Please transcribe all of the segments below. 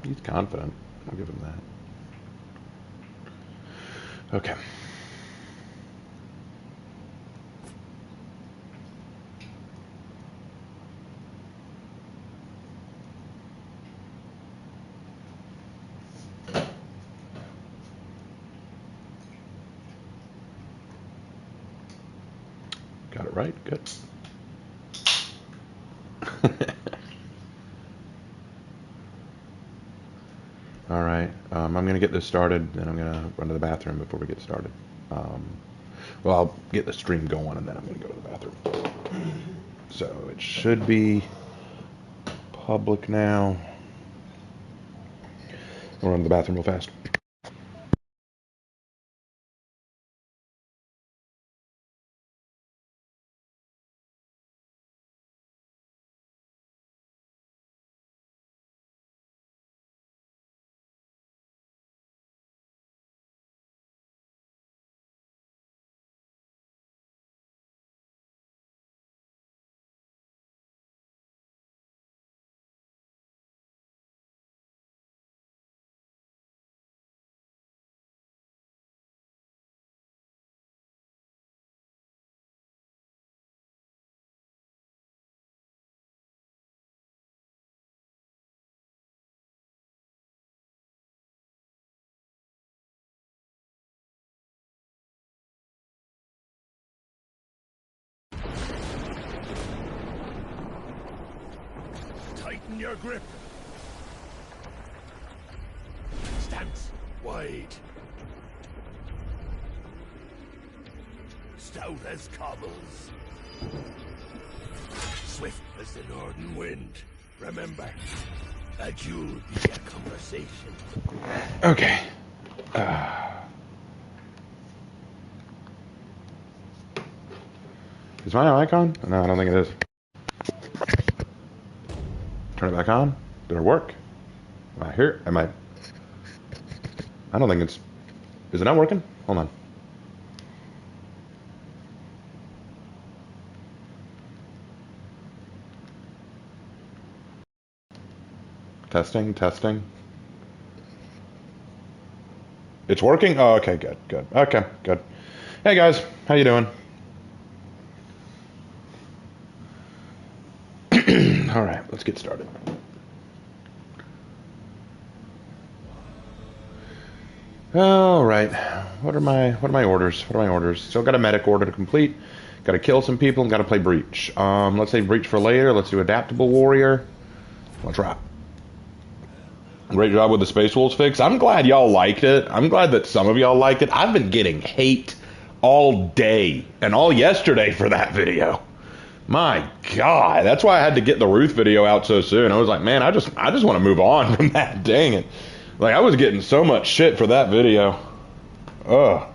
He's confident. I'll give him that. Okay. Got it right. Good. All right. I'm going to get this started, and I'm going to run to the bathroom before we get started. Well, I'll get the stream going, and then I'm going to go to the bathroom. So it should be public now. I'll run to the bathroom real fast. Tighten your grip. Stance wide. Stout as cobbles. Swift as the northern wind. Remember, a duel be a conversation. Okay. Is my icon? No, I don't think it is. Turn it back on. Did it work? Am I here? Am I? I don't think it's... Is it not working? Hold on. Testing, testing. It's working? Oh, okay, good, good. Okay, good. Hey guys, how you doing? All right, let's get started. All right, what are my orders? What are my orders? Still got a medic order to complete. Got to kill some people and got to play breach. Let's say breach for later. Let's do adaptable warrior. Let's rock. Great job with the Space Wolves fix. I'm glad y'all liked it. I'm glad that some of y'all liked it. I've been getting hate all day and all yesterday for that video. My God, that's why I had to get the Ruth video out so soon. I was like, man, I just want to move on from that. Dang it. Like, I was getting so much shit for that video. Ugh.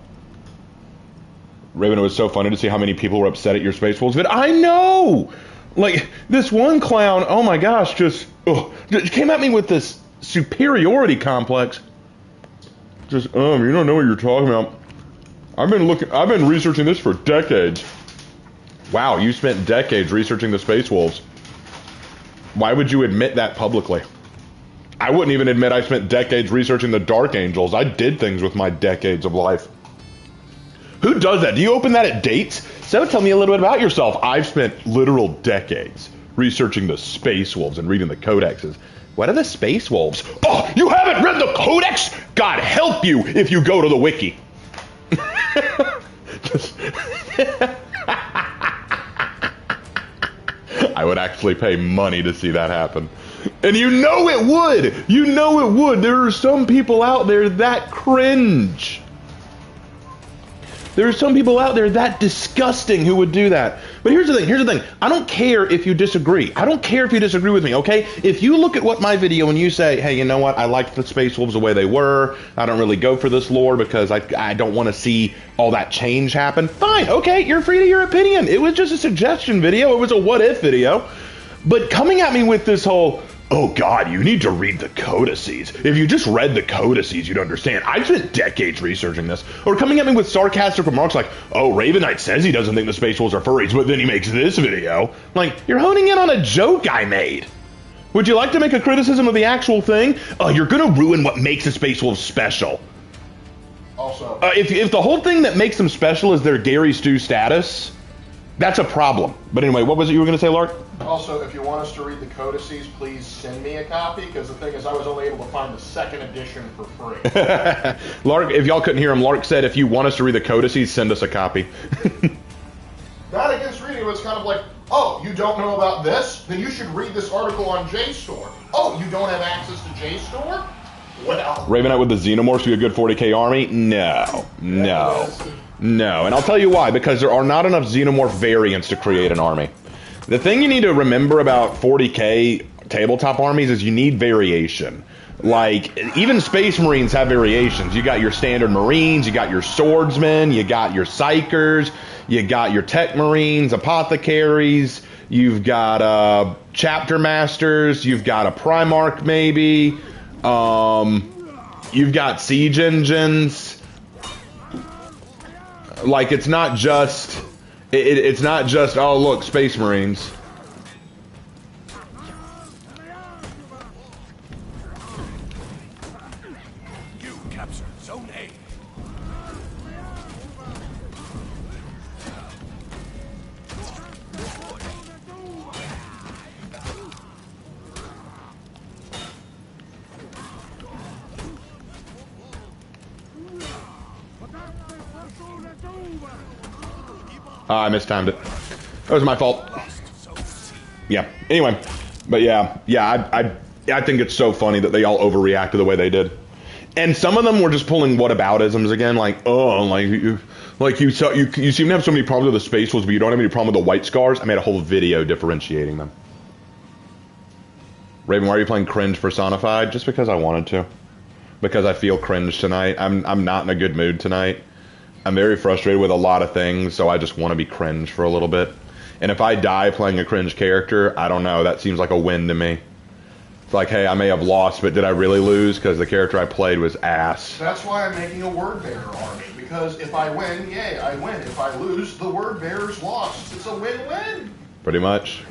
Raven, it was so funny to see how many people were upset at your Space Wolves vid. I know! Like, this one clown, oh my gosh, just came at me with this superiority complex. Just, you don't know what you're talking about. I've been researching this for decades. Wow, you spent decades researching the Space Wolves. Why would you admit that publicly? I wouldn't even admit I spent decades researching the Dark Angels. I did things with my decades of life. Who does that? Do you open that at dates? So tell me a little bit about yourself. I've spent literal decades researching the Space Wolves and reading the codexes. What are the Space Wolves? Oh, you haven't read the codex? God help you if you go to the wiki. I would actually pay money to see that happen. And you know it would! You know it would! There are some people out there that cringe. There are some people out there that disgusting who would do that. But here's the thing, I don't care if you disagree. I don't care if you disagree with me, okay? If you look at what my video and you say, hey, you know what, I like the Space Wolves the way they were, I don't really go for this lore because I don't want to see all that change happen, fine, okay, you're free to your opinion. It was just a suggestion video, it was a what if video. But coming at me with this whole, oh God, you need to read the codices. If you just read the codices, you'd understand. I've spent decades researching this. Or coming at me with sarcastic remarks like, oh, Raven Knight says he doesn't think the Space Wolves are furries, but then he makes this video. Like, you're honing in on a joke I made. Would you like to make a criticism of the actual thing? You're gonna ruin what makes the Space Wolves special. Also, If the whole thing that makes them special is their Gary Stu status, that's a problem. But anyway, what was it you were gonna say, Lark? also, if you want us to read the codices, please send me a copy, because the thing is, I was only able to find the second edition for free. Lark, if y'all couldn't hear him, Lark said if you want us to read the codices, send us a copy. Not against reading, but it's kind of like, oh, you don't know about this? Then you should read this article on JSTOR. Oh, you don't have access to JSTOR? Well. Raven Knight with the Xenomorphs be a good 40k army? No. And I'll tell you why. Because there are not enough Xenomorph variants to create an army. The thing you need to remember about 40k tabletop armies is you need variation. Like, even Space Marines have variations. You got your standard Marines, you got your Swordsmen, you got your Psychers, you got your Tech Marines, Apothecaries, you've got Chapter Masters, you've got a Primarch maybe, you've got Siege Engines. Like, it's not just, it's not just, oh look, Space Marines. I mistimed it. That was my fault. Yeah. Anyway, but yeah, I think it's so funny that they all overreacted the way they did, and some of them were just pulling whataboutisms again, like you seem to have so many problems with the Space Wolves, but you don't have any problem with the White Scars. I made a whole video differentiating them. Raven, why are you playing cringe personified? Just because I wanted to. Because I feel cringe tonight. I'm not in a good mood tonight. I'm very frustrated with a lot of things, so I just want to be cringe for a little bit. And if I die playing a cringe character, I don't know, that seems like a win to me. It's like, hey, I may have lost, but did I really lose? Because the character I played was ass. That's why I'm making a word bearer army, because if I win, yay, I win. If I lose, the word bearer's lost. It's a win-win. Pretty much.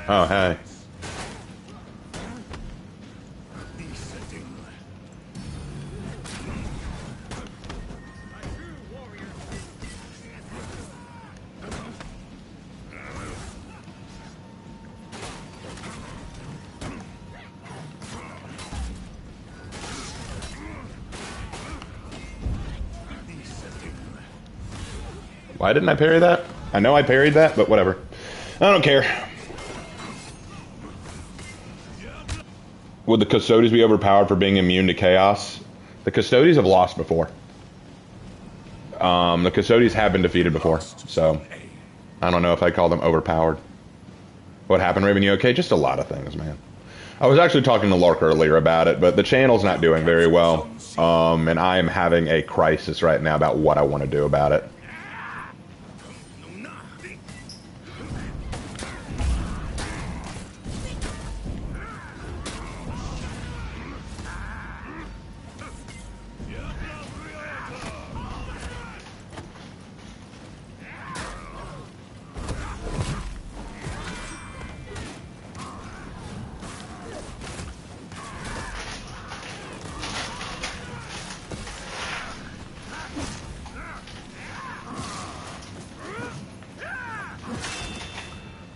Oh, hey. Why didn't I parry that? I know I parried that, but whatever. I don't care. Would the Custodies be overpowered for being immune to chaos? The Custodies have lost before. The Custodies have been defeated before, so I don't know if I call them overpowered. What happened, Raven? You okay? Just a lot of things, man. I was actually talking to Lark earlier about it, but the channel's not doing very well, and I am having a crisis right now about what I want to do about it.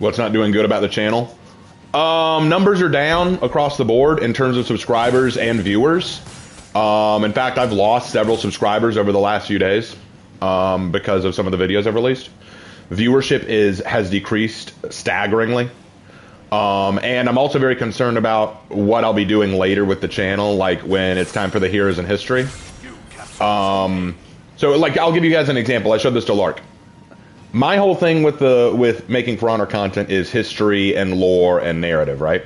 What's not doing good about the channel? Numbers are down across the board in terms of subscribers and viewers. In fact, I've lost several subscribers over the last few days because of some of the videos I've released. Viewership has decreased staggeringly. And I'm also very concerned about what I'll be doing later with the channel, like when it's time for the Heroes in History. So, like, I'll give you guys an example. I showed this to Lark. My whole thing with making For Honor content is history and lore and narrative, right?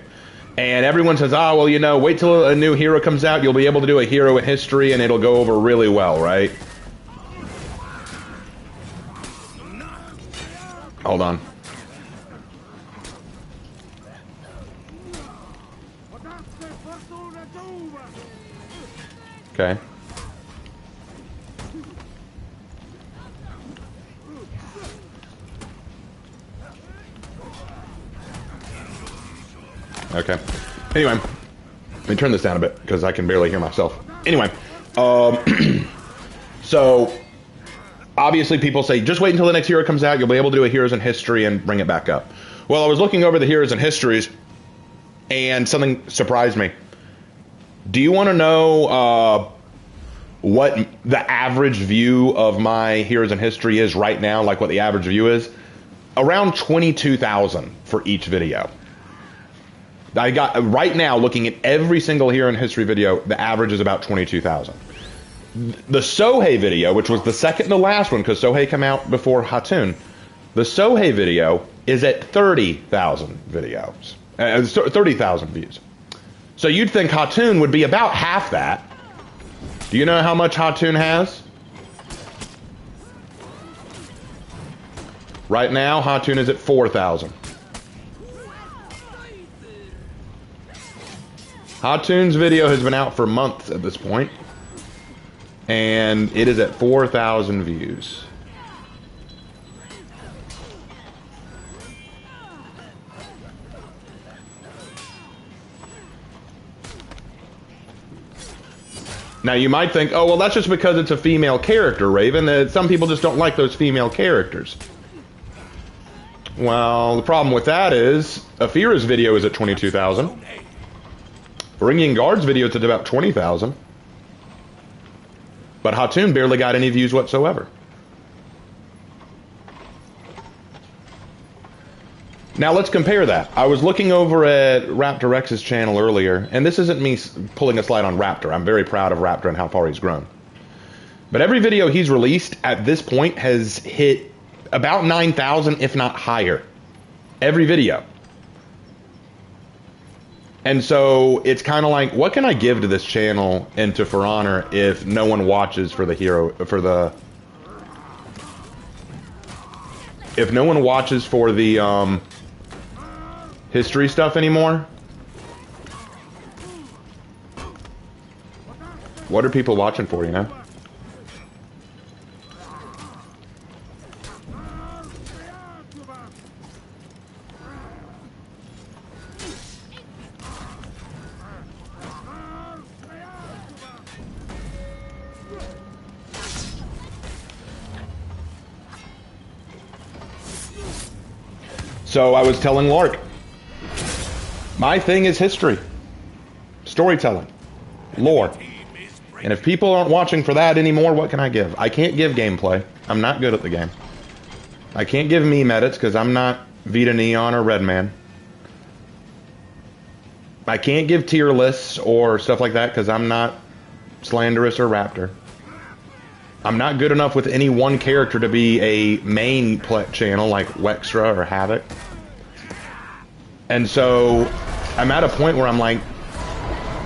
And everyone says, oh, well, you know, wait till a new hero comes out, you'll be able to do a hero in history and it'll go over really well, right? Hold on. Okay. Okay. Anyway, let me turn this down a bit because I can barely hear myself. Anyway, so obviously people say, just wait until the next hero comes out. You'll be able to do a Heroes in History and bring it back up. Well, I was looking over the Heroes in Histories and something surprised me. Do you want to know what the average view of my Heroes in History is right now? Like what the average view is? Around 22,000 for each video. I got right now looking at every single Hero in History video, the average is about 22,000. The Sohei video, which was the second to last one because Sohei came out before Hatun, the Sohei video is at 30,000 videos, 30,000 views. So you'd think Hatun would be about half that. Do you know how much Hatun has? Right now, Hatun is at 4,000. Hatun's video has been out for months at this point, and it is at 4,000 views. Now you might think, oh, well, that's just because it's a female character, Raven. Some people just don't like those female characters. Well, the problem with that is Afira's video is at 22,000. Ringing Guard's video is at about 20,000. But Hatun barely got any views whatsoever. Now let's compare that. I was looking over at Raptor X's channel earlier, and this isn't me pulling a slide on Raptor. I'm very proud of Raptor and how far he's grown. But every video he's released at this point has hit about 9,000, if not higher. Every video. And so it's kind of like, what can I give to this channel and to For Honor if no one watches for the hero, if no one watches for the history stuff anymore? What are people watching for, you know? So I was telling Lark, my thing is history, storytelling, lore. And if people aren't watching for that anymore, what can I give? I can't give gameplay. I'm not good at the game. I can't give meme edits because I'm not Vita Neon or Redman. I can't give tier lists or stuff like that because I'm not Slanderous or Raptor. I'm not good enough with any one character to be a main channel like Wextra or Havoc. And so I'm at a point where I'm like,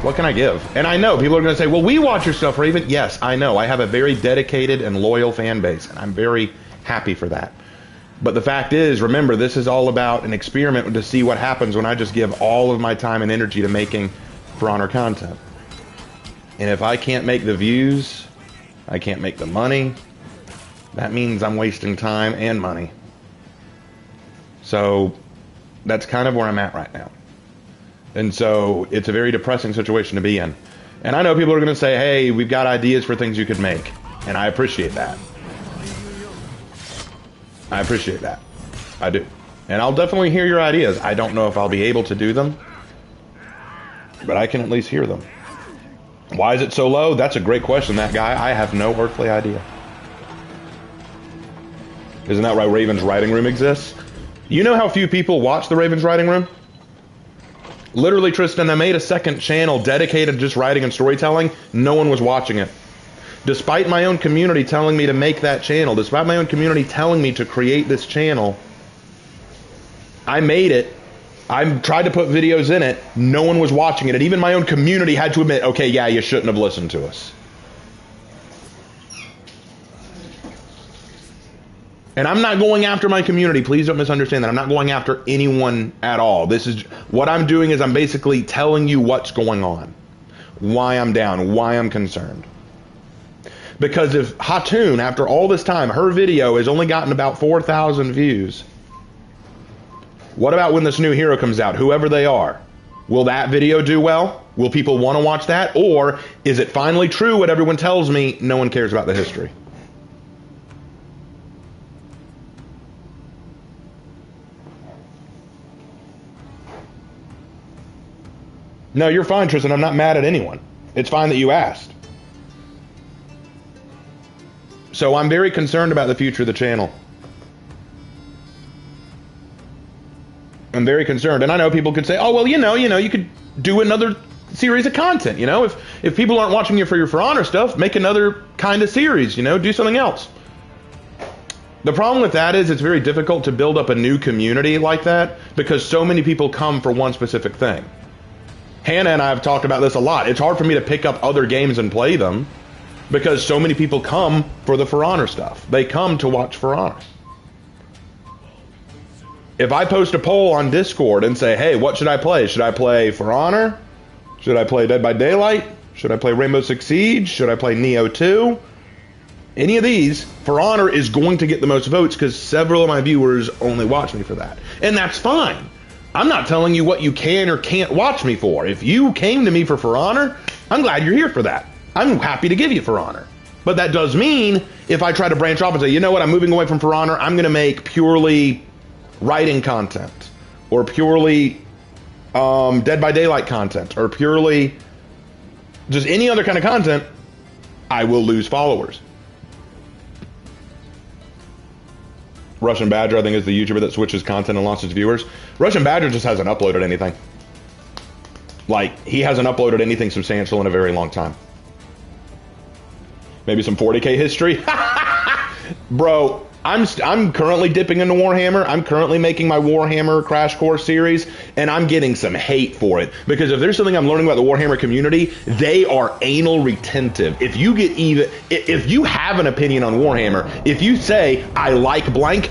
what can I give? And I know people are going to say, well, we watch your stuff, Raven. Yes, I know. I have a very dedicated and loyal fan base, and I'm very happy for that. But the fact is, remember, this is all about an experiment to see what happens when I just give all of my time and energy to making For Honor content. And if I can't make the views, I can't make the money, that means I'm wasting time and money. So that's kind of where I'm at right now. And so it's a very depressing situation to be in. And I know people are going to say, hey, we've got ideas for things you could make. And I appreciate that. I appreciate that. I do. And I'll definitely hear your ideas. I don't know if I'll be able to do them, but I can at least hear them. Why is it so low? That's a great question, that guy. I have no earthly idea. Isn't that why Raven's Writing Room exists? You know how few people watch the Raven's Writing Room? Literally, Tristan, I made a second channel dedicated to just writing and storytelling. No one was watching it. Despite my own community telling me to make that channel, despite my own community telling me to create this channel, I made it. I tried to put videos in it. No one was watching it. And even my own community had to admit, okay, yeah, you shouldn't have listened to us. And I'm not going after my community. Please don't misunderstand that. I'm not going after anyone at all. This is what I'm doing is I'm basically telling you what's going on, why I'm down, why I'm concerned. Because if Hatun, after all this time, her video has only gotten about 4,000 views, what about when this new hero comes out, whoever they are? Will that video do well? Will people want to watch that? Or is it finally true what everyone tells me? No one cares about the history. No, you're fine, Tristan. I'm not mad at anyone. It's fine that you asked. So I'm very concerned about the future of the channel. I'm very concerned. And I know people could say, oh, well, you could do another series of content. If people aren't watching you for your For Honor stuff, make another kind of series, do something else. The problem with that is it's very difficult to build up a new community like that because so many people come for one specific thing. Hannah and I have talked about this a lot. It's hard for me to pick up other games and play them because so many people come for the For Honor stuff. They come to watch For Honor. If I post a poll on Discord and say, hey, what should I play? Should I play For Honor? Should I play Dead by Daylight? Should I play Rainbow Six Siege? Should I play Neo 2? Any of these, For Honor is going to get the most votes because several of my viewers only watch me for that. And that's fine. I'm not telling you what you can or can't watch me for. If you came to me for Honor, I'm glad you're here for that. I'm happy to give you For Honor. But that does mean if I try to branch off and say, you know what, I'm moving away from For Honor, I'm going to make purely writing content or purely Dead by Daylight content or purely just any other kind of content, I will lose followers. Russian Badger, I think, is the YouTuber that switches content and lost his viewers. Russian Badger just hasn't uploaded anything. Like, he hasn't uploaded anything substantial in a very long time. Maybe some 40K history? Bro, I'm currently dipping into Warhammer. I'm currently making my Warhammer Crash Course series, and I'm getting some hate for it. Because if there's something I'm learning about the Warhammer community, they are anal retentive. If you have an opinion on Warhammer, if you say, I like blank,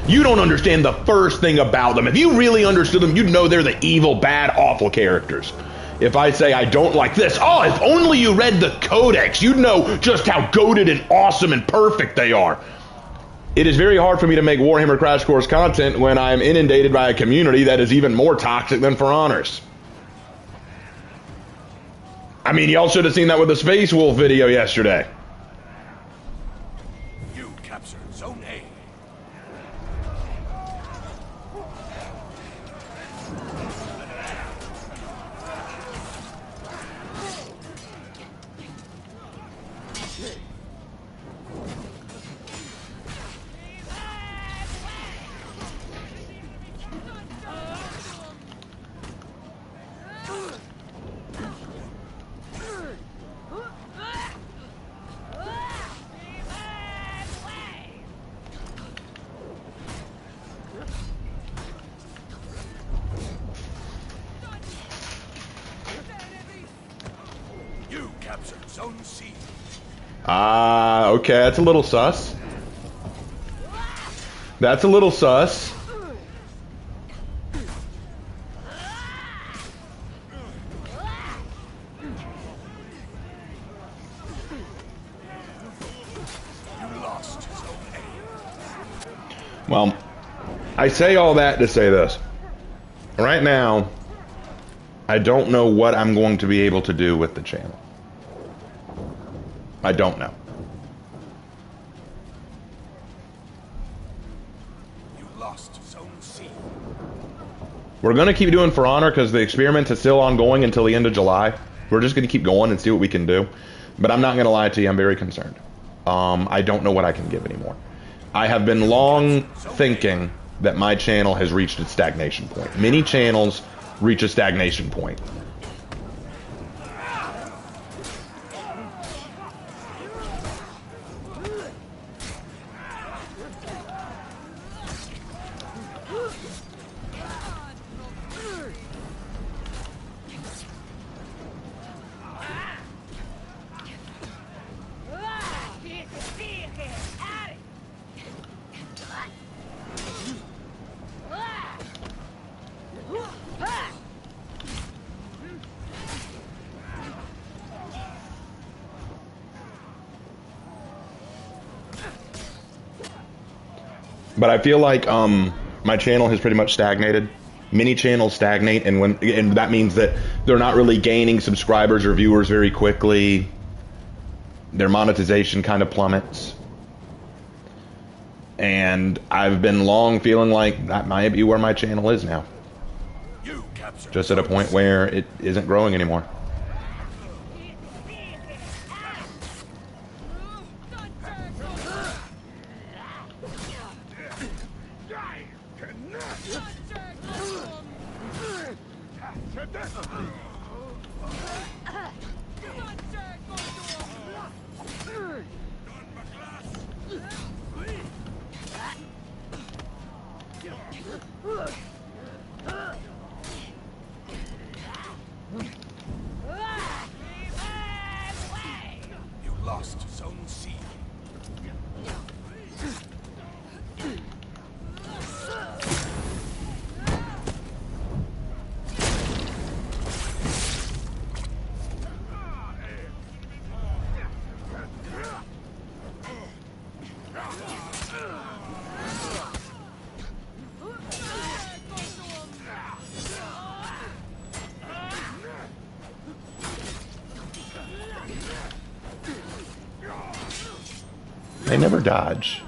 you don't understand the first thing about them. If you really understood them, you'd know they're the evil, bad, awful characters. If I say I don't like this, if only you read the Codex, you'd know just how goated and awesome and perfect they are. It is very hard for me to make Warhammer Crash Course content when I'm inundated by a community that is even more toxic than For Honors. I mean, y'all should have seen that with the Space Wolf video yesterday. You captured Zone A. You captured Zone C. Okay, that's a little sus. That's a little sus. You lost Zone A. Well, I say all that to say this. Right now, I don't know what I'm going to be able to do with the channel. I don't know. You lost Zone C. We're going to keep doing For Honor because the experiment is still ongoing until the end of July. We're just going to keep going and see what we can do. But I'm not going to lie to you, I'm very concerned. I don't know what I can give anymore. I have been long thinking that my channel has reached its stagnation point. Many channels reach a stagnation point. But I feel like my channel has pretty much stagnated. mini channels stagnate, and that means that they're not really gaining subscribers or viewers very quickly. Their monetization kind of plummets. And I've been long feeling like that might be where my channel is now. Just at a point where it isn't growing anymore. They never dodge.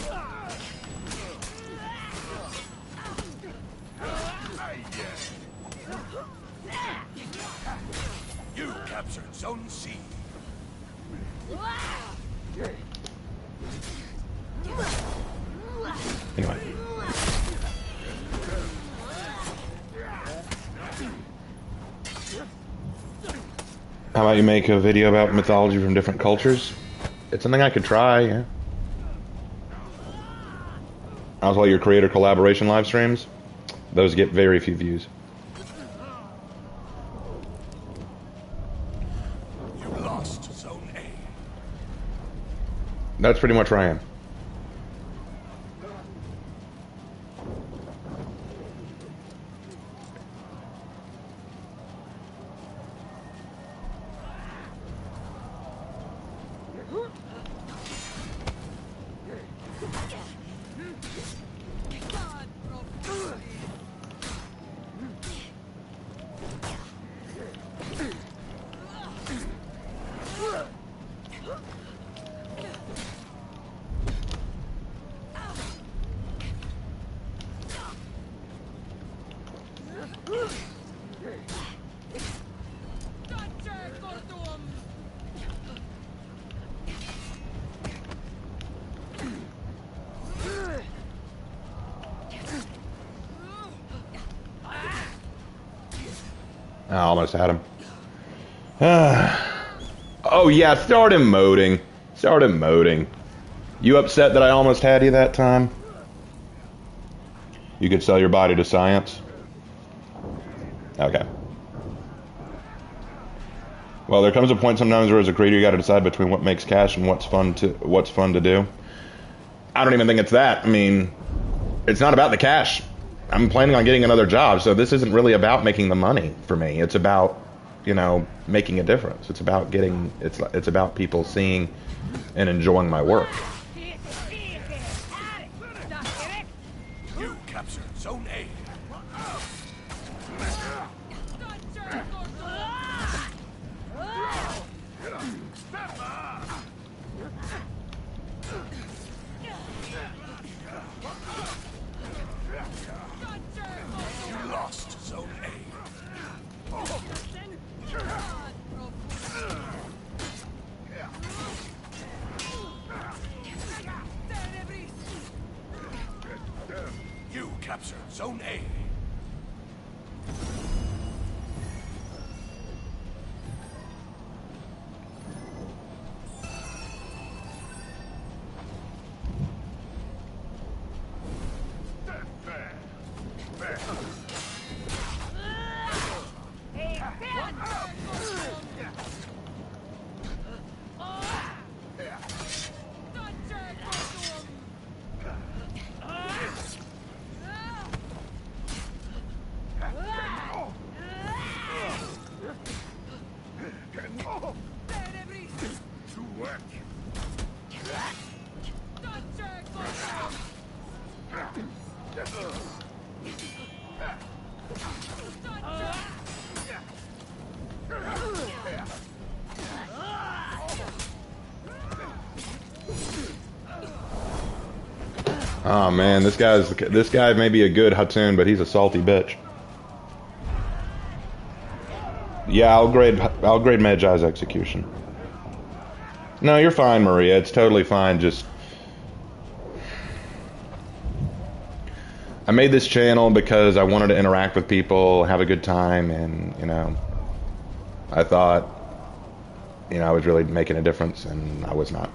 You captured Zone C. Anyway. How about you make a video about mythology from different cultures? It's something I could try, yeah. How's all your creator collaboration live streams? Those get very few views. You lost Zone A. That's pretty much where I am. I almost had him. Oh yeah, start emoting. Start emoting. You upset that I almost had you that time? You could sell your body to science? Okay. Well, there comes a point sometimes where as a creator you gotta decide between what makes cash and what's fun to do. I don't even think it's that. I mean, it's not about the cash. I'm planning on getting another job, so this isn't really about making the money for me. It's about, you know, making a difference. It's about getting, it's about people seeing and enjoying my work. You captured Zone A. You lost Zone A. You captured Zone A. Oh man, this guy may be a good Hatun, but he's a salty bitch. Yeah, I'll grade Medjai's execution. No, you're fine, Maria. It's totally fine. Just I made this channel because I wanted to interact with people, have a good time, and I thought I was really making a difference, and I was not.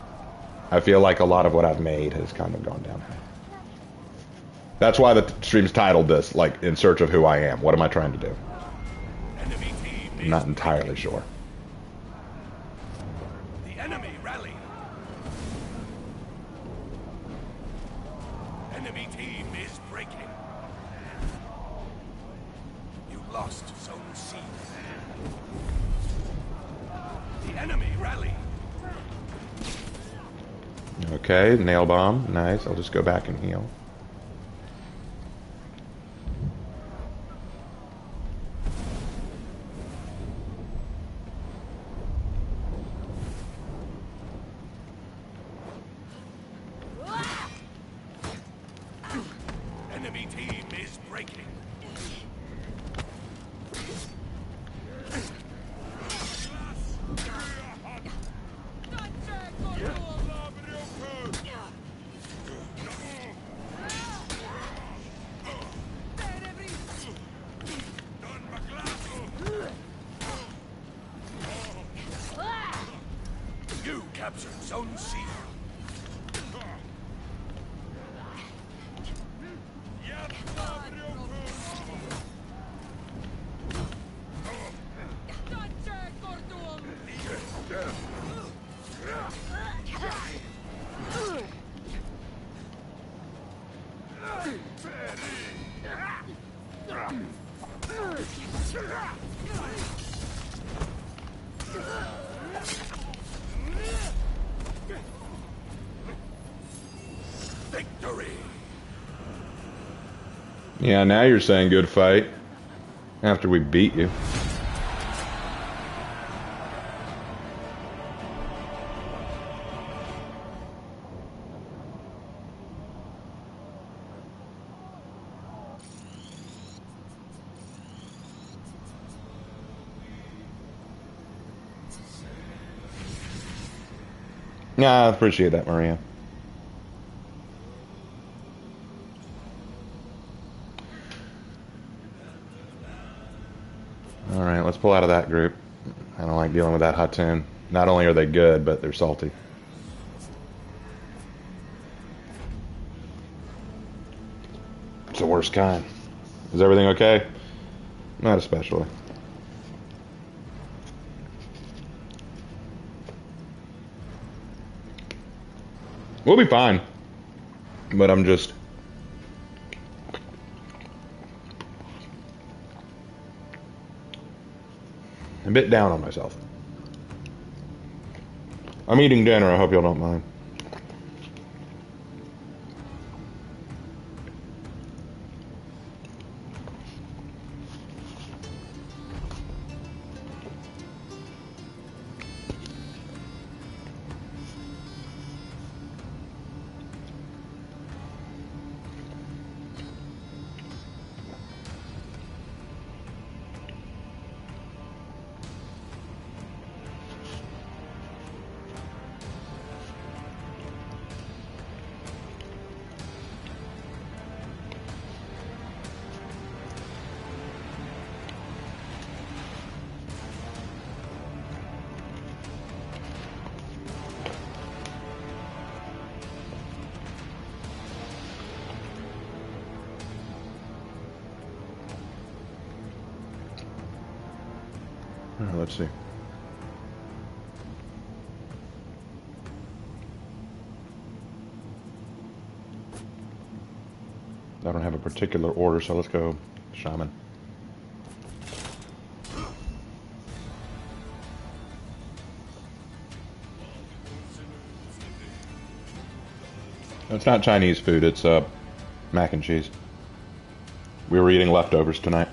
I feel like a lot of what I've made has kind of gone downhill. That's why the stream's titled this, like, In Search of Who I Am. What am I trying to do? I'm not entirely sure. The enemy rally. Enemy team is breaking. You lost Zone C. The enemy rally. Okay, nail bomb. Nice. I'll just go back and heal. Enemy team is breaking. You captured Zone C. Victory! Yeah, now you're saying good fight. After we beat you. Yeah, I appreciate that, Maria. Alright, let's pull out of that group. I don't like dealing with that Hatun. Not only are they good, but they're salty. It's the worst kind. Is everything okay? Not especially. We'll be fine. But I'm just... a bit down on myself. I'm eating dinner, I hope y'all don't mind. Let's see. I don't have a particular order, so let's go Shaman. It's not Chinese food, it's mac and cheese. We were eating leftovers tonight.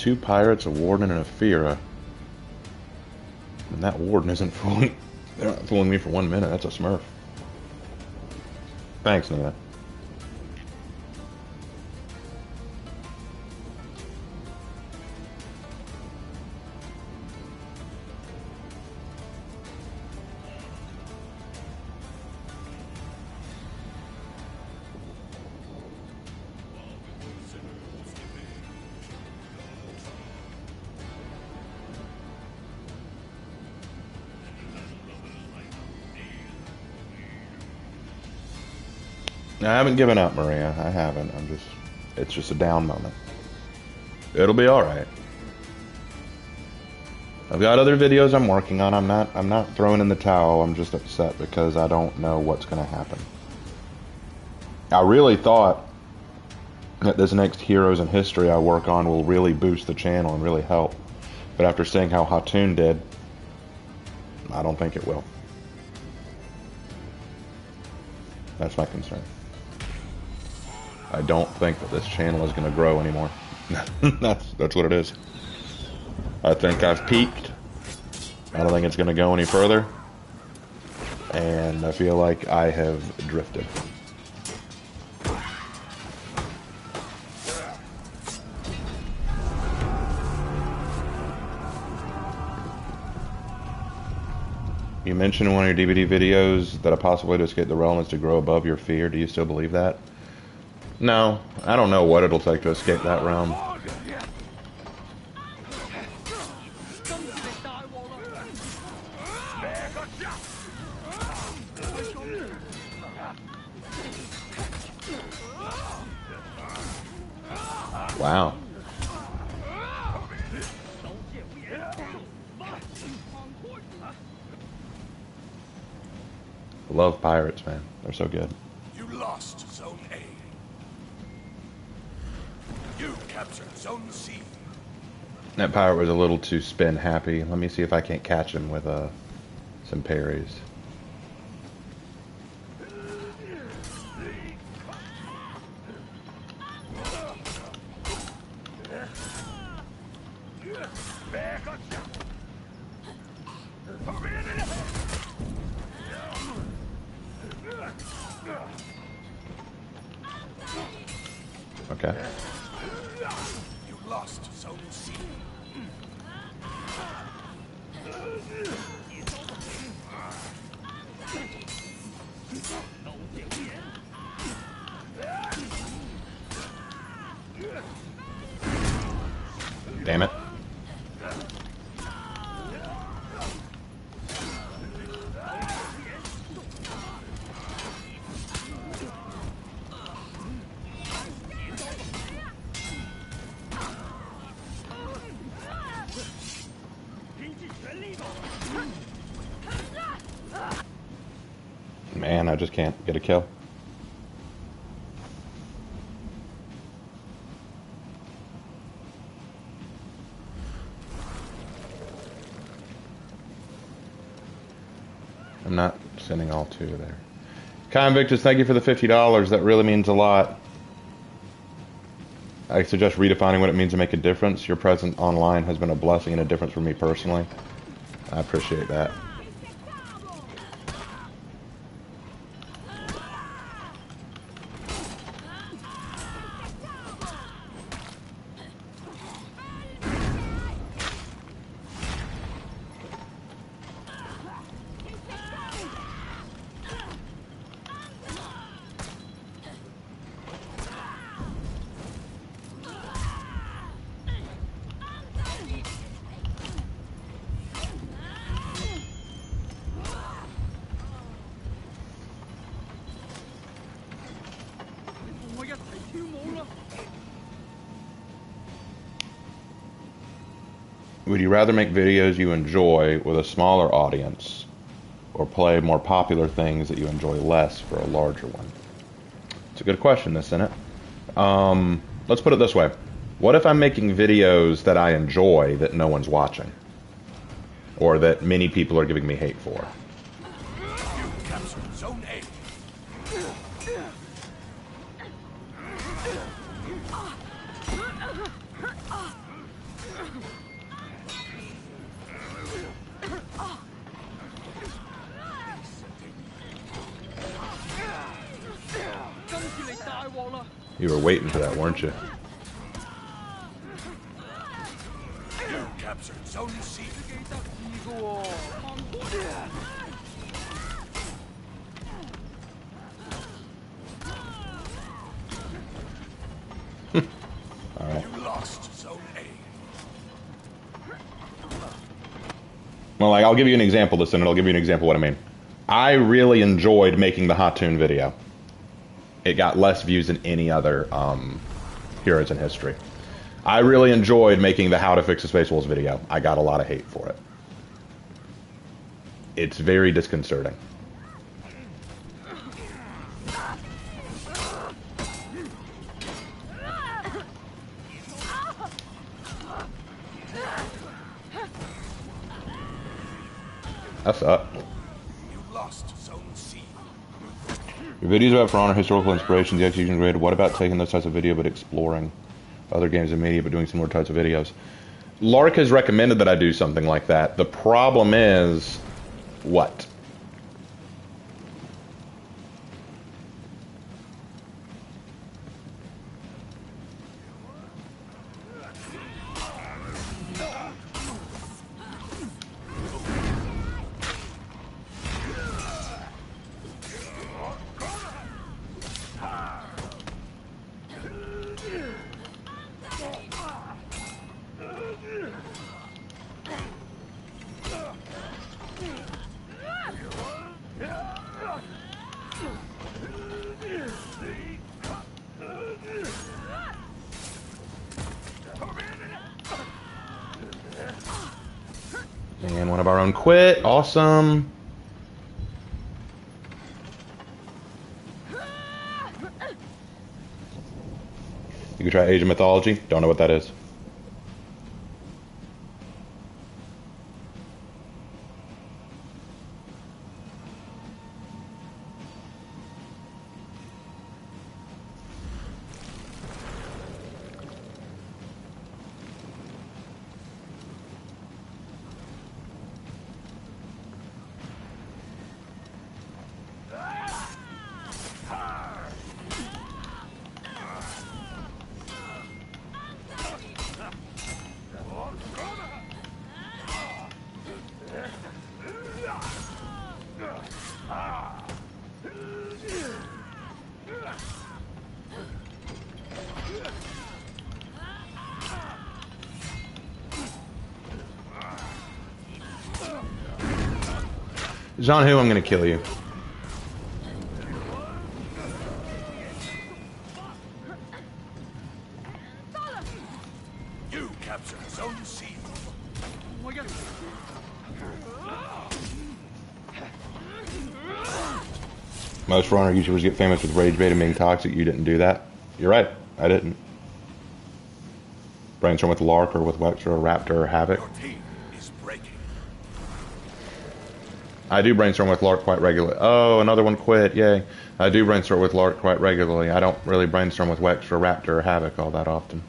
2 pirates, a warden, and a Fira. And that warden isn't fooling. They're not fooling me for 1 minute. That's a smurf. Thanks, Nina. I haven't given up, Maria. I haven't. It's just a down moment. It'll be alright. I've got other videos I'm working on. I'm not throwing in the towel. I'm just upset because I don't know what's going to happen. I really thought that this next Heroes in History I work on will really boost the channel and really help. But after seeing how Hatun did, I don't think it will. That's my concern. I don't think that this channel is going to grow anymore. That's what it is. I think I've peaked. I don't think it's going to go any further. And I feel like I have drifted. You mentioned in one of your DVD videos that a possible way to escape the realm is to grow above your fear. Do you still believe that? No, I don't know what it'll take to escape that realm. Wow. I love pirates, man. They're so good. You lost Zone A. You captured Zone C. That pirate was a little too spin happy. Let me see if I can't catch him with some parries. Okay. You lost Zone C. Damn it. Man, I just can't get a kill. I'm not sending all 2 there. Convictus, thank you for the $50. That really means a lot. I suggest redefining what it means to make a difference. Your presence online has been a blessing and a difference for me personally. I appreciate that. Would you rather make videos you enjoy with a smaller audience or play more popular things that you enjoy less for a larger one? It's a good question, isn't it? Let's put it this way. What if I'm making videos that I enjoy that no one's watching? Or that many people are giving me hate for? You captured Zone A. You were waiting for that, weren't you? You captured Zone C. Alright. You lost Zone A. Well, like, I'll give you an example, listen, and I'll give you an example of what I mean. I really enjoyed making the Hot Tune video. It got less views than any other Heroes in history. I really enjoyed making the How to Fix the Space Wolves video. I got a lot of hate for it. It's very disconcerting. That's up. You lost Zone C. Your videos about For Honor, historical inspiration, the execution grid. What about taking those types of video but exploring other games and media but doing similar types of videos? Lark has recommended that I do something like that. The problem is, what? And one of our own quit. Awesome. You could try Age of Mythology. Don't know what that is. John, who? I'm going to kill you. You captured Zone C. Most For Honor YouTubers get famous with rage bait and being toxic. You didn't do that. You're right. I didn't. Brainstorm with Lark or with Wex or Raptor or Havoc. Your team is breaking. I do brainstorm with Lark quite regularly. Oh, another one quit. Yay. I do brainstorm with Lark quite regularly. I don't really brainstorm with Wex or Raptor or Havoc all that often.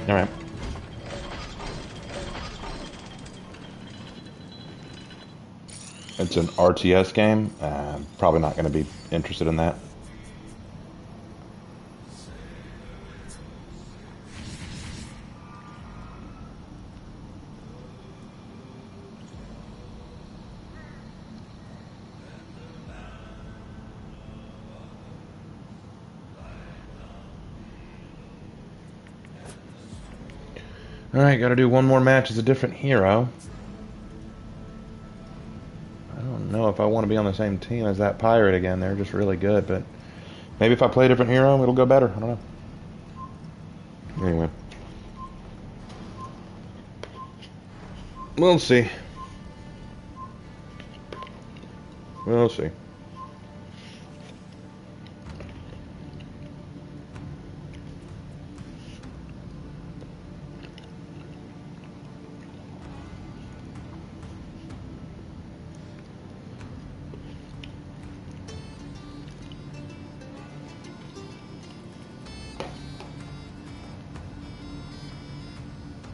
Alright. It's an RTS game. Probably not going to be interested in that. Alright, gotta do one more match as a different hero. if I want to be on the same team as that pirate again. They're just really good, but maybe if I play a different hero, it'll go better. I don't know. Anyway. We'll see. We'll see.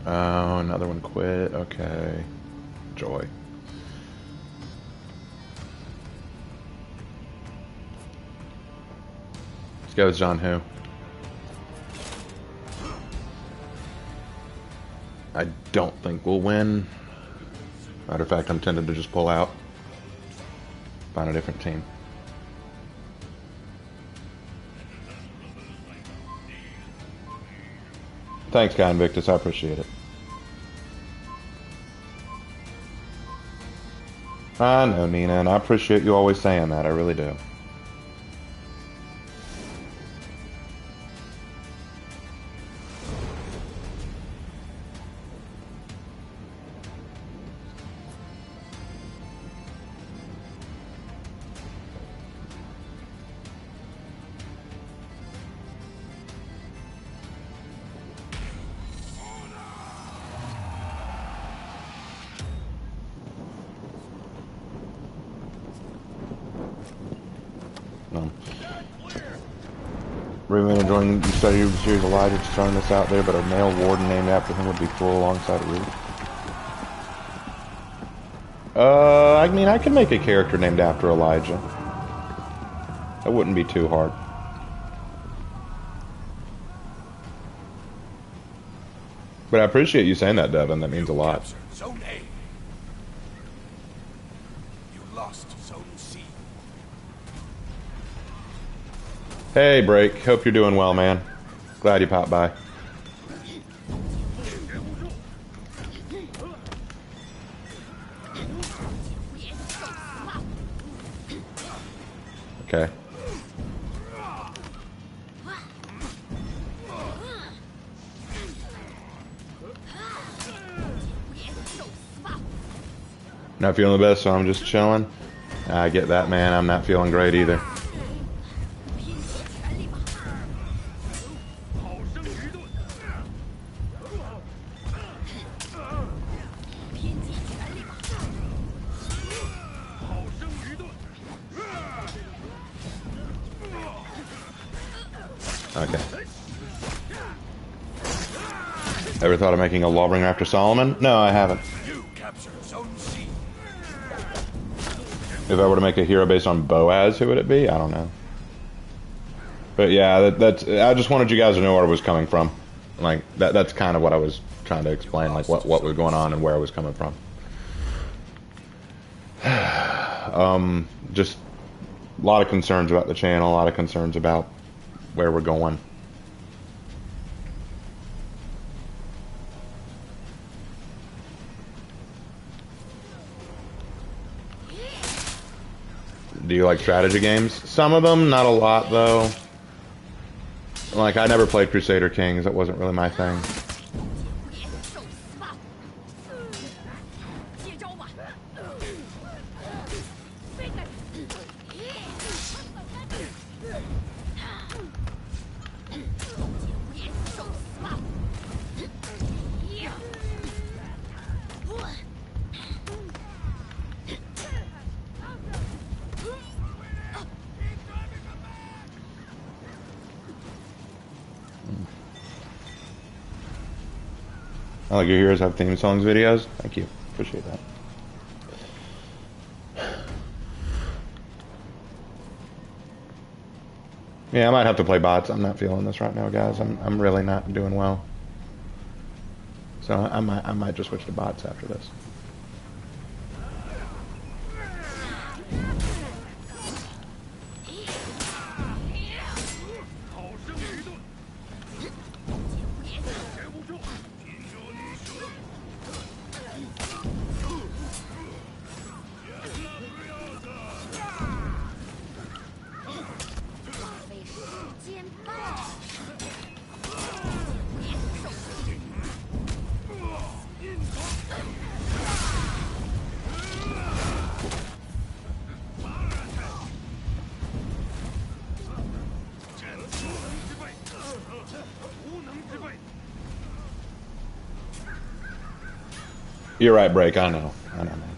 Oh, another one quit. Okay. Joy. Let's go with John Who. I don't think we'll win. Matter of fact, I'm tempted to just pull out. Find a different team. Thanks, Guy Invictus. I appreciate it. I know, Nina, and I appreciate you always saying that. I really do. Really enjoying the study of the series Elijah, just throwing this out there, but a male warden named after him would be cool alongside a Ruth. I mean, I could make a character named after Elijah. That wouldn't be too hard. But I appreciate you saying that, Devin. That means a lot. Zone A. You lost Zone C. Hey, Break. Hope you're doing well, man. Glad you popped by. Okay. Not feeling the best, so I'm just chilling. I get that, man. I'm not feeling great either. Okay. Ever thought of making a Lawbringer after Solomon? No, I haven't. You captured Zone C. If I were to make a hero based on Boaz, who would it be? I don't know. But yeah, that's. I just wanted you guys to know where I was coming from. Like that's kind of what I was trying to explain, like what was going on and where I was coming from. Just a lot of concerns about the channel, a lot of concerns about where we're going. Do you like strategy games? Some of them, not a lot though. Like, I never played Crusader Kings, that wasn't really my thing. I like your heroes have theme songs videos. Thank you. Appreciate that. Yeah, I might have to play bots. I'm not feeling this right now, guys. I'm really not doing well. So I might just switch to bots after this. You're right, Break. I know. I know, man.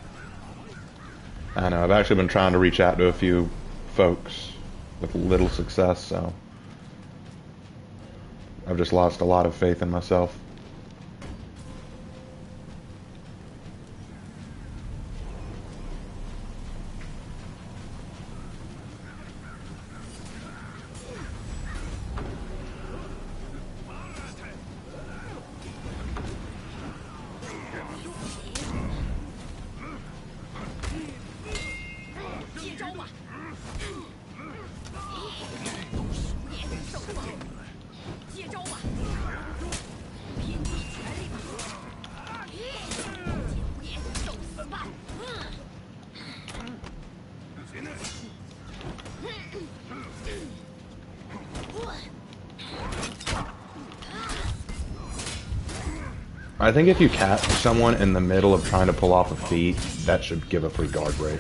I know. I've actually been trying to reach out to a few folks with little success, so I've just lost a lot of faith in myself. I think if you catch someone in the middle of trying to pull off a feat, that should give a free guard break.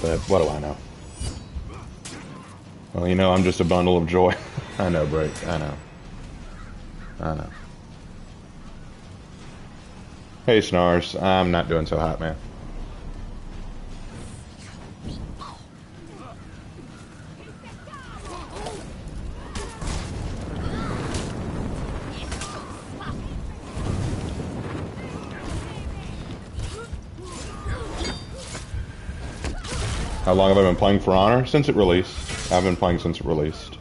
But what do I know? Well, you know, I'm just a bundle of joy. I know, Break. I know. I know. Hey, Snars. I'm not doing so hot, man. How long have I been playing For Honor? Since it released. I've been playing since it released.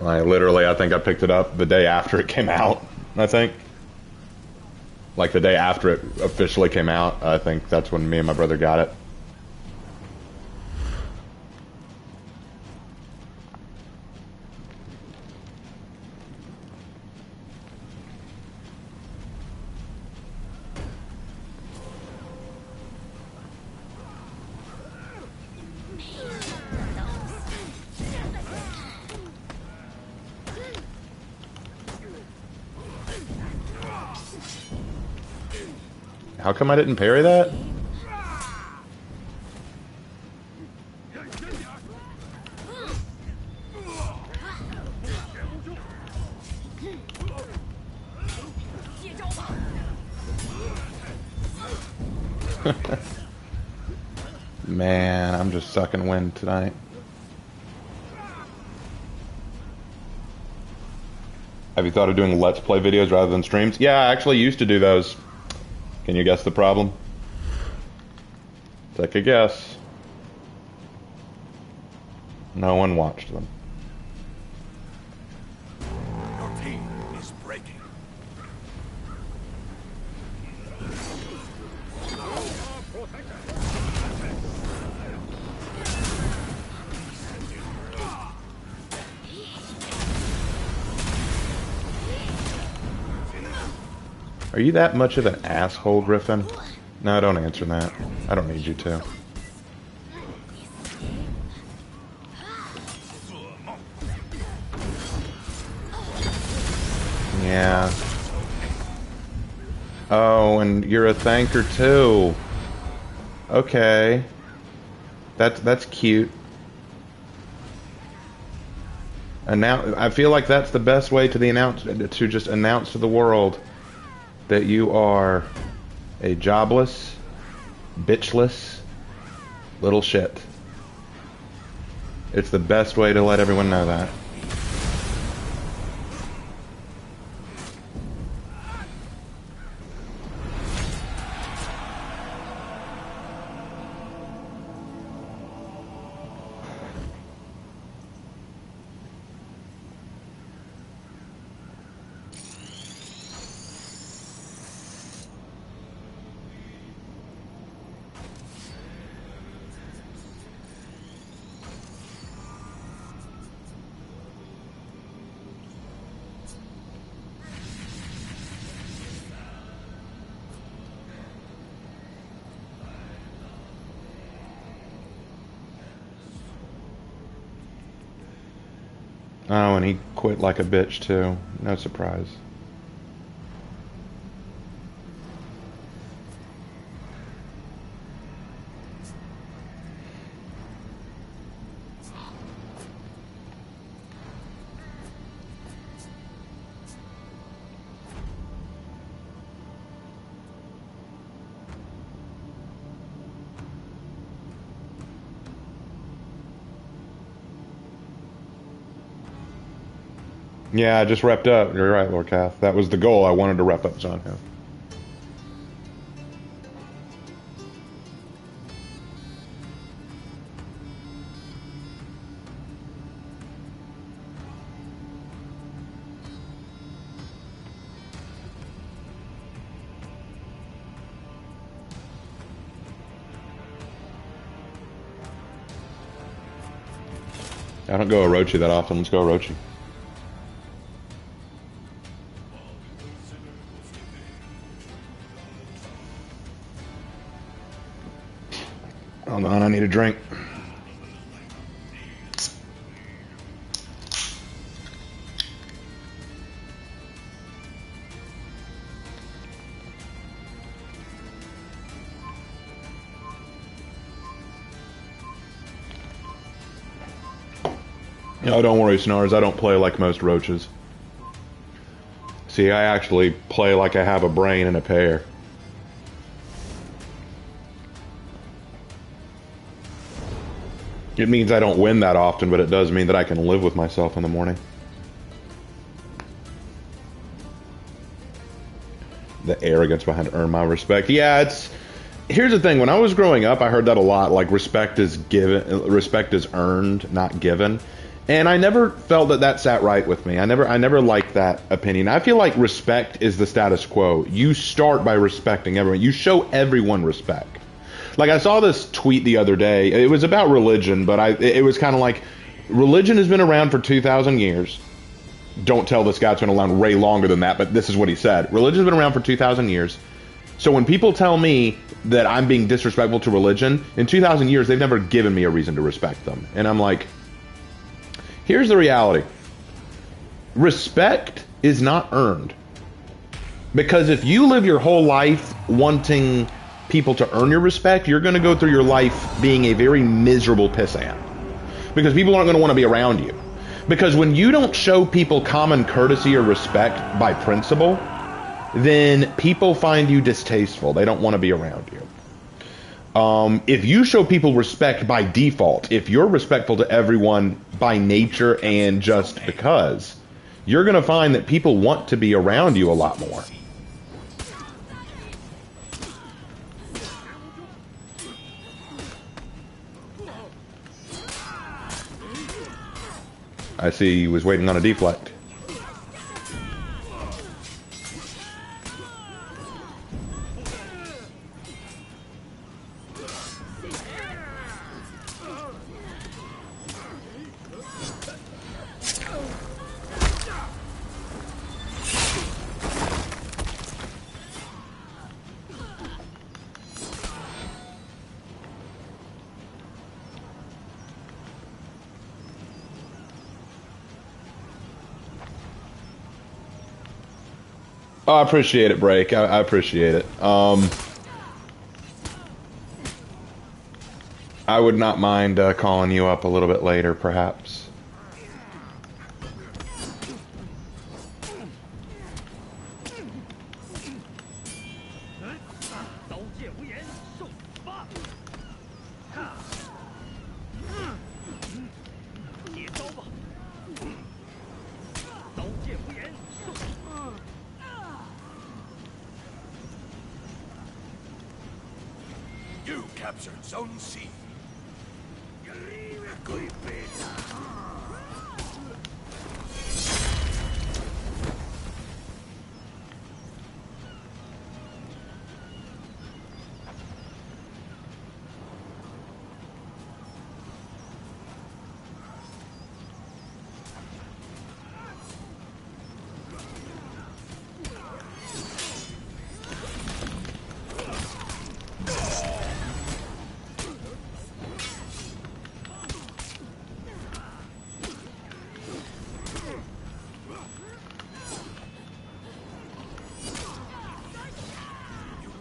I think I picked it up the day after it came out, I think. Like the day after it officially came out, I think that's when me and my brother got it. How come I didn't parry that? Man, I'm just sucking wind tonight. Have you thought of doing Let's Play videos rather than streams? Yeah, I actually used to do those. Can you guess the problem? Take a guess. No one watched them. Your team is breaking. Are you that much of an asshole, Griffin? No, don't answer that. I don't need you to. Yeah. Oh, and you're a thanker too. Okay. That's cute. And now I feel like that's the best way to just announce to the world that you are a jobless, bitchless little shit. It's the best way to let everyone know that. Oh, and he quit like a bitch too. No surprise. Yeah, I just repped up. You're right, Lord Cath. That was the goal. I wanted to rep up Zon Cath. I don't go Orochi that often. Let's go Orochi. Hold on, I need a drink. No, don't worry, Snars. I don't play like most roaches. See, I actually play like I have a brain and a pair. It means I don't win that often, but it does mean that I can live with myself in the morning. The arrogance behind earn my respect. Yeah, it's... Here's the thing. When I was growing up, I heard that a lot. Like, respect is given, respect is earned, not given. And I never felt that that sat right with me. I never liked that opinion. I feel like respect is the status quo. You start by respecting everyone. You show everyone respect. Like, I saw this tweet the other day. It was about religion, but it was kind of like, religion has been around for 2,000 years. Don't tell this guy it's been around way longer than that, but this is what he said. Religion's been around for 2,000 years. So when people tell me that I'm being disrespectful to religion, in 2,000 years, they've never given me a reason to respect them. And I'm like, here's the reality. Respect is not earned. Because if you live your whole life wanting people to earn your respect, you're going to go through your life being a very miserable pissant. Because people aren't going to want to be around you. Because when you don't show people common courtesy or respect by principle, then people find you distasteful. They don't want to be around you. If you show people respect by default, if you're respectful to everyone by nature and just because, you're going to find that people want to be around you a lot more. I see he was waiting on a deflect. Oh, I appreciate it, Break. I appreciate it. I would not mind calling you up a little bit later, perhaps. You captured Zone C.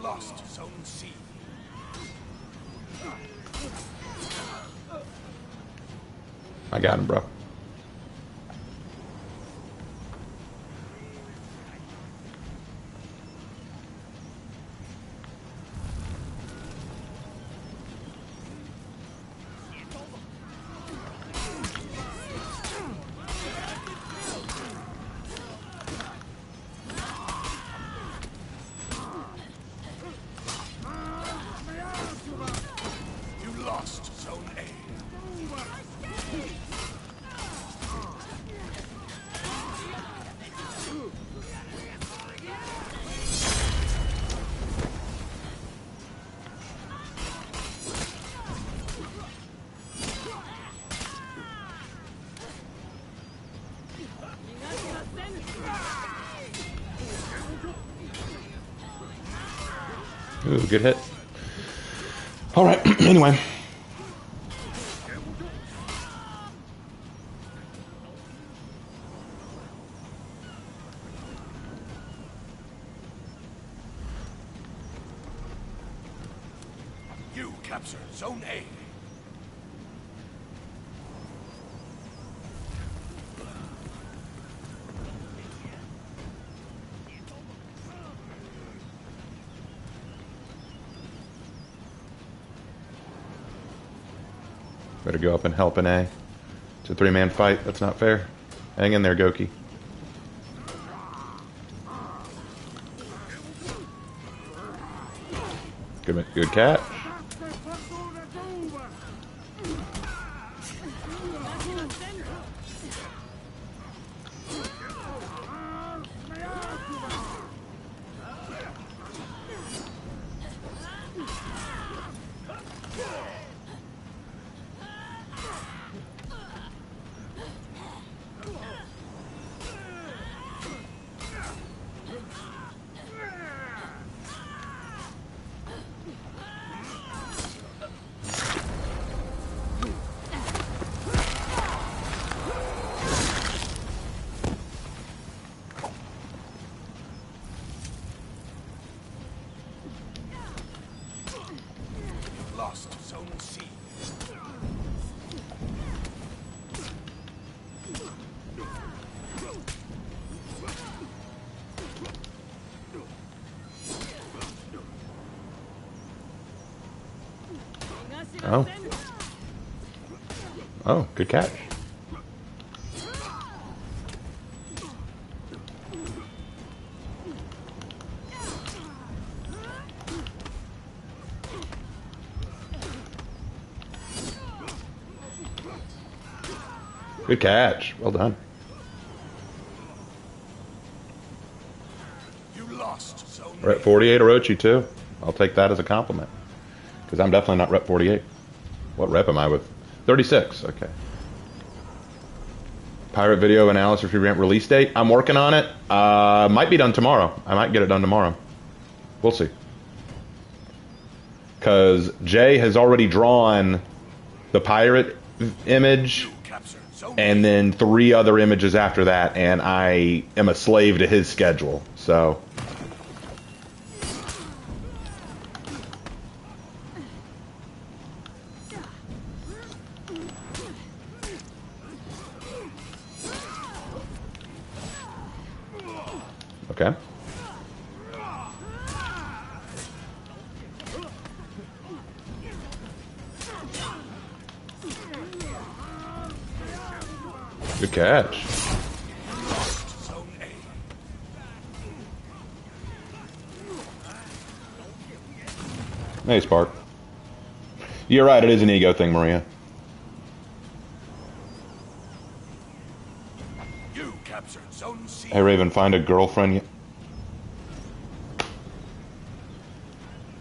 Lost Zone C. I got him, bro. Zone A. Ooh, good hit. All right. Anyway. You captured Zone A. Better go up and help an A. It's a three-man fight. That's not fair. Hang in there, Goki. Good catch. Lost Zone C. Oh. Oh, good catch. Good catch. Well done. You lost Zone Rep 48 Orochi too. I'll take that as a compliment. Because I'm definitely not rep 48. What rep am I with? 36. Okay. Pirate video analysis revamp release date. I'm working on it. Might be done tomorrow. I might get it done tomorrow. We'll see. Because Jay has already drawn the pirate image and then 3 other images after that, and I am a slave to his schedule. So okay. Good catch. Zone A. Hey, Spark. You're right, it is an ego thing, Maria. You captured Zone C. Hey, Raven, find a girlfriend yet?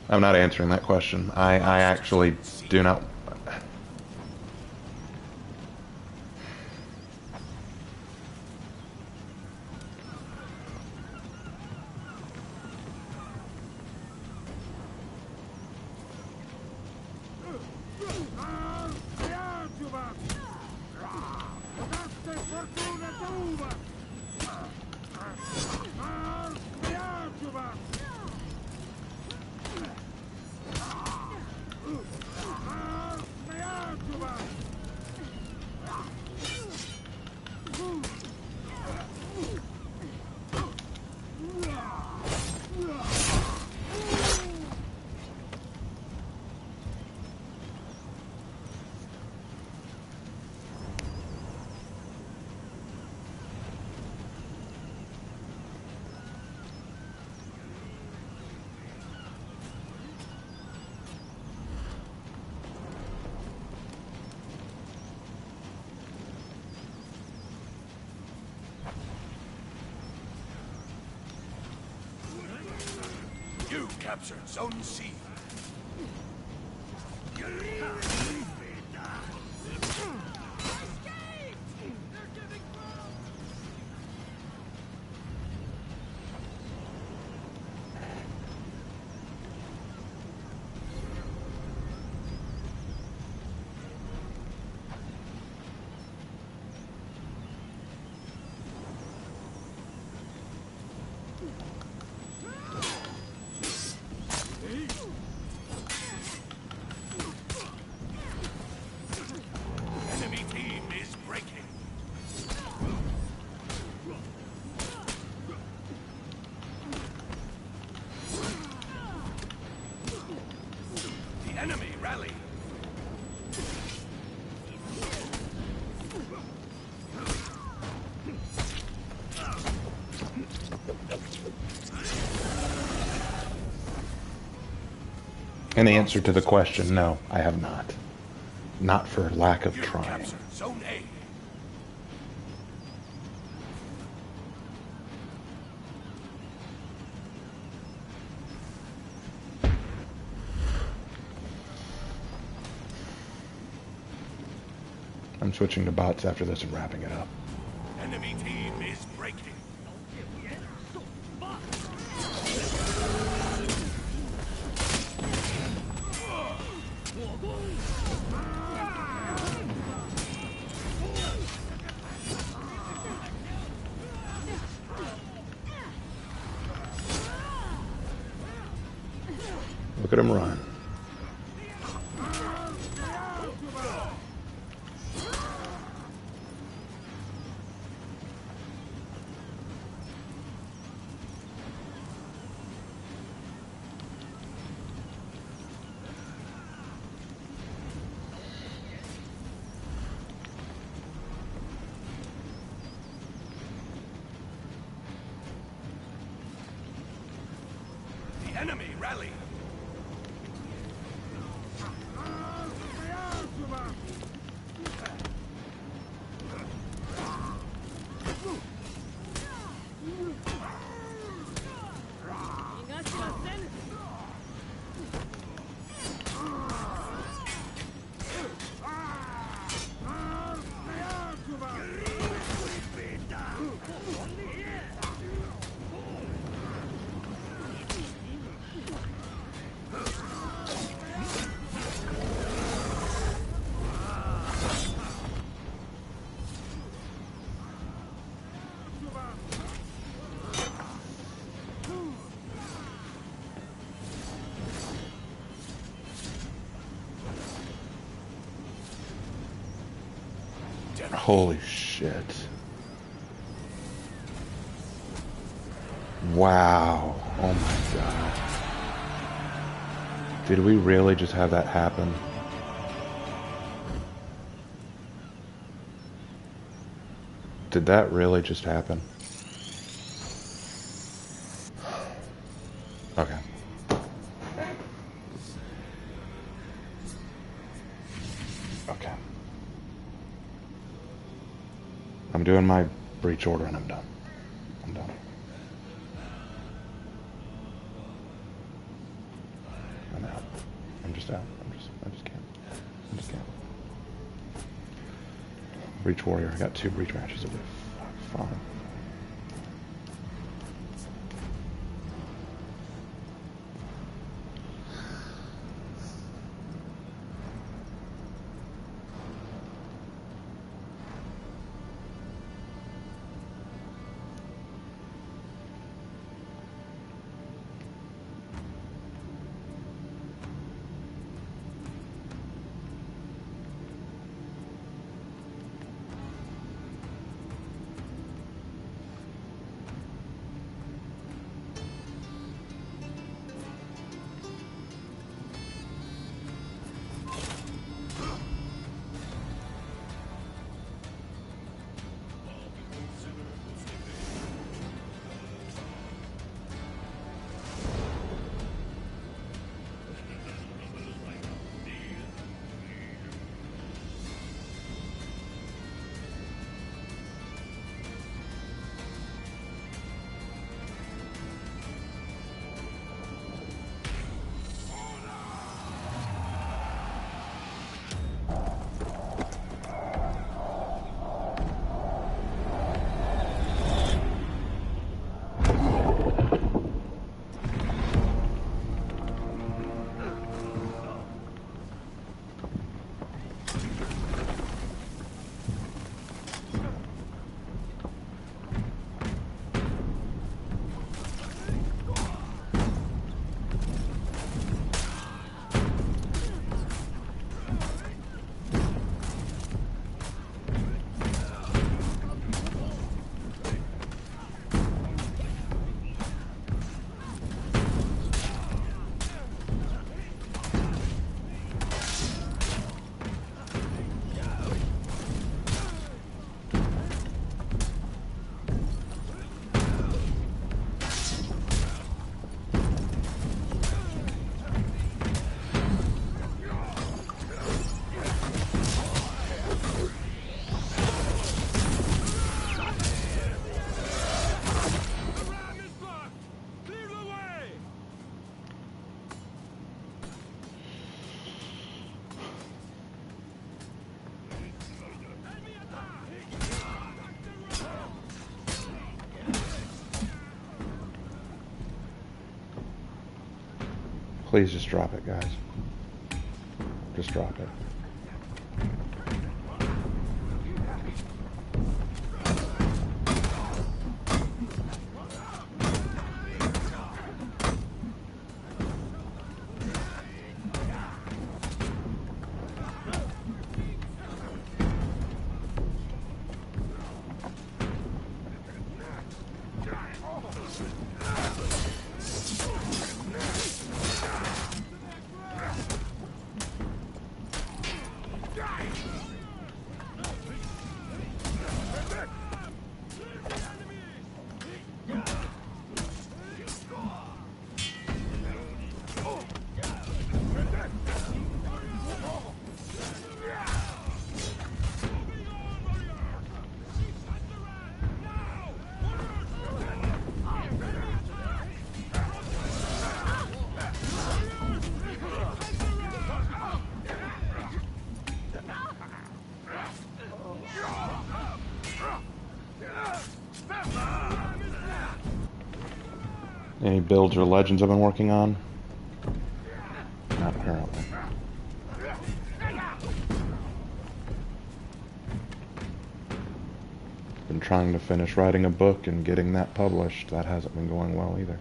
I'm not answering that question. I actually do not... captured Zone C. Enemy team is breaking. The enemy rally. And the answer to the question, no, I have not. Not for lack of You trying. captured Zone A. I'm switching to bots after this and wrapping it up. Enemy team is breaking. Look at him run. The enemy rally. Holy shit. Wow. Oh my god. Did we really just have that happen? Did that really just happen? Okay. Okay. I'm doing my breach order and I'm done. I'm done. I'm out. I'm just out. I just can't. I just can't. Breach warrior. I got 2 breach matches to do. Fine. Please just drop it, guys. Just drop it. Any builds or legends I've been working on? Not currently. Been trying to finish writing a book and getting that published. That hasn't been going well either.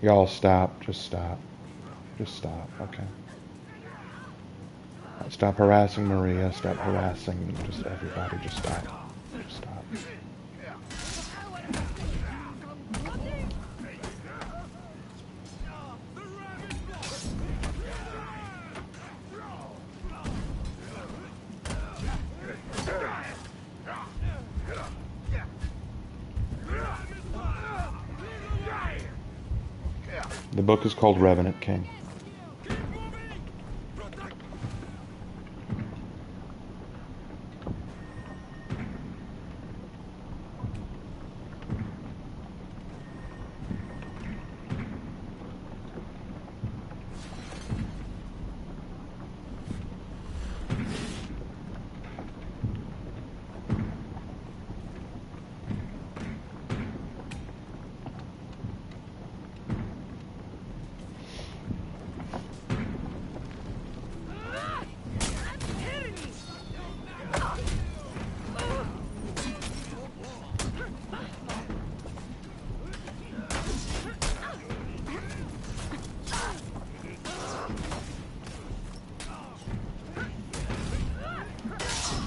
Y'all stop. Just stop. Just stop. Okay. Stop harassing Maria. Stop harassing just everybody. Just stop. Just stop. The book is called Revenant King.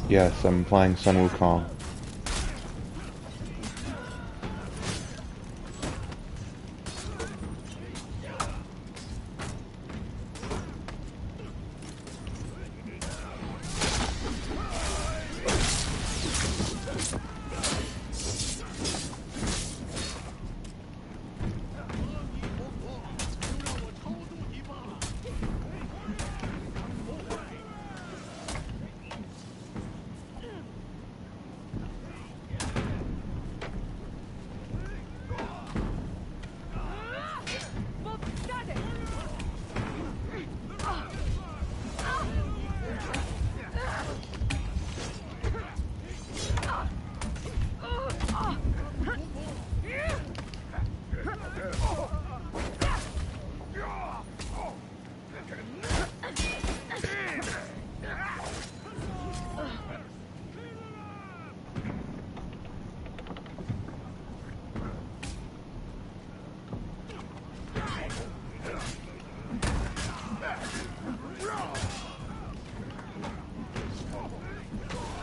Yes, I'm playing Sun Wukong.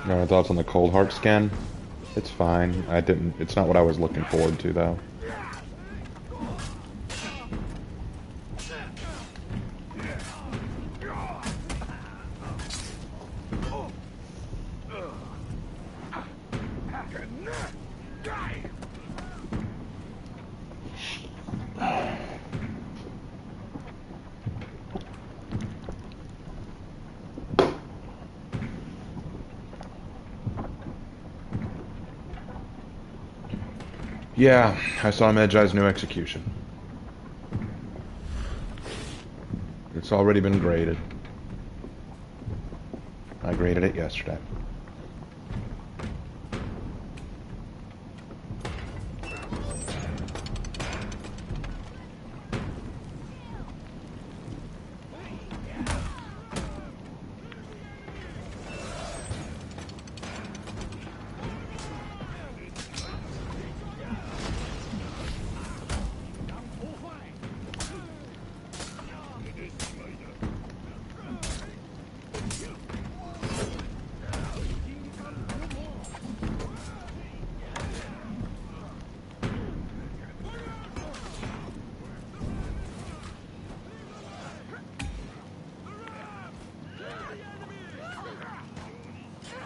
No thoughts on the Cold Heart skin? It's fine. It's not what I was looking forward to, though. Yeah, I saw Medjai's new execution. It's already been graded. I graded it yesterday.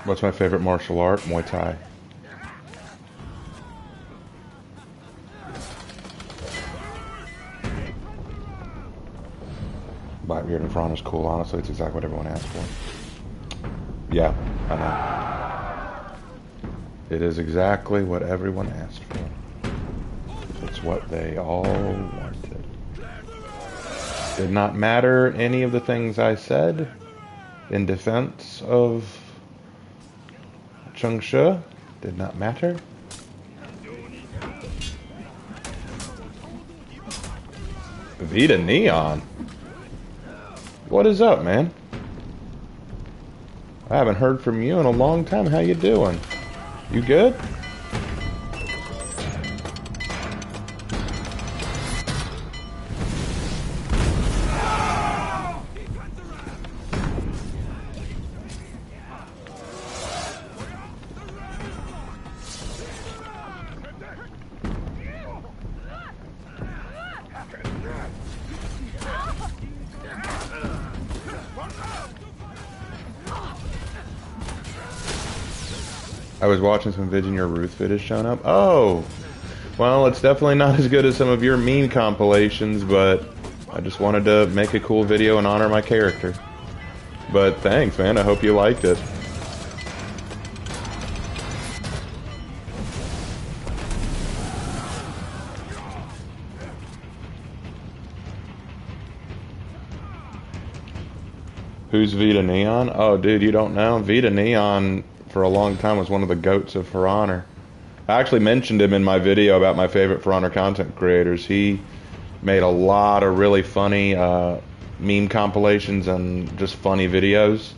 What's my favorite martial art? Muay Thai. Blackbeard in front is cool. Honestly, it's exactly what everyone asked for. Yeah, I know. It is exactly what everyone asked for. It's what they all wanted. Did not matter any of the things I said in defense of Changsha. Did not matter. Vita Neon? What is up, man? I haven't heard from you in a long time. How you doing? You good? I was watching some vids and your Ruth vid has shown up. Oh! Well, it's definitely not as good as some of your meme compilations, but I just wanted to make a cool video and honor my character. But thanks, man. I hope you liked it. Who's Vita Neon? Oh, dude, you don't know? Vita Neon, for a long time, was one of the goats of For Honor. I actually mentioned him in my video about my favorite For Honor content creators. He made a lot of really funny meme compilations and just funny videos.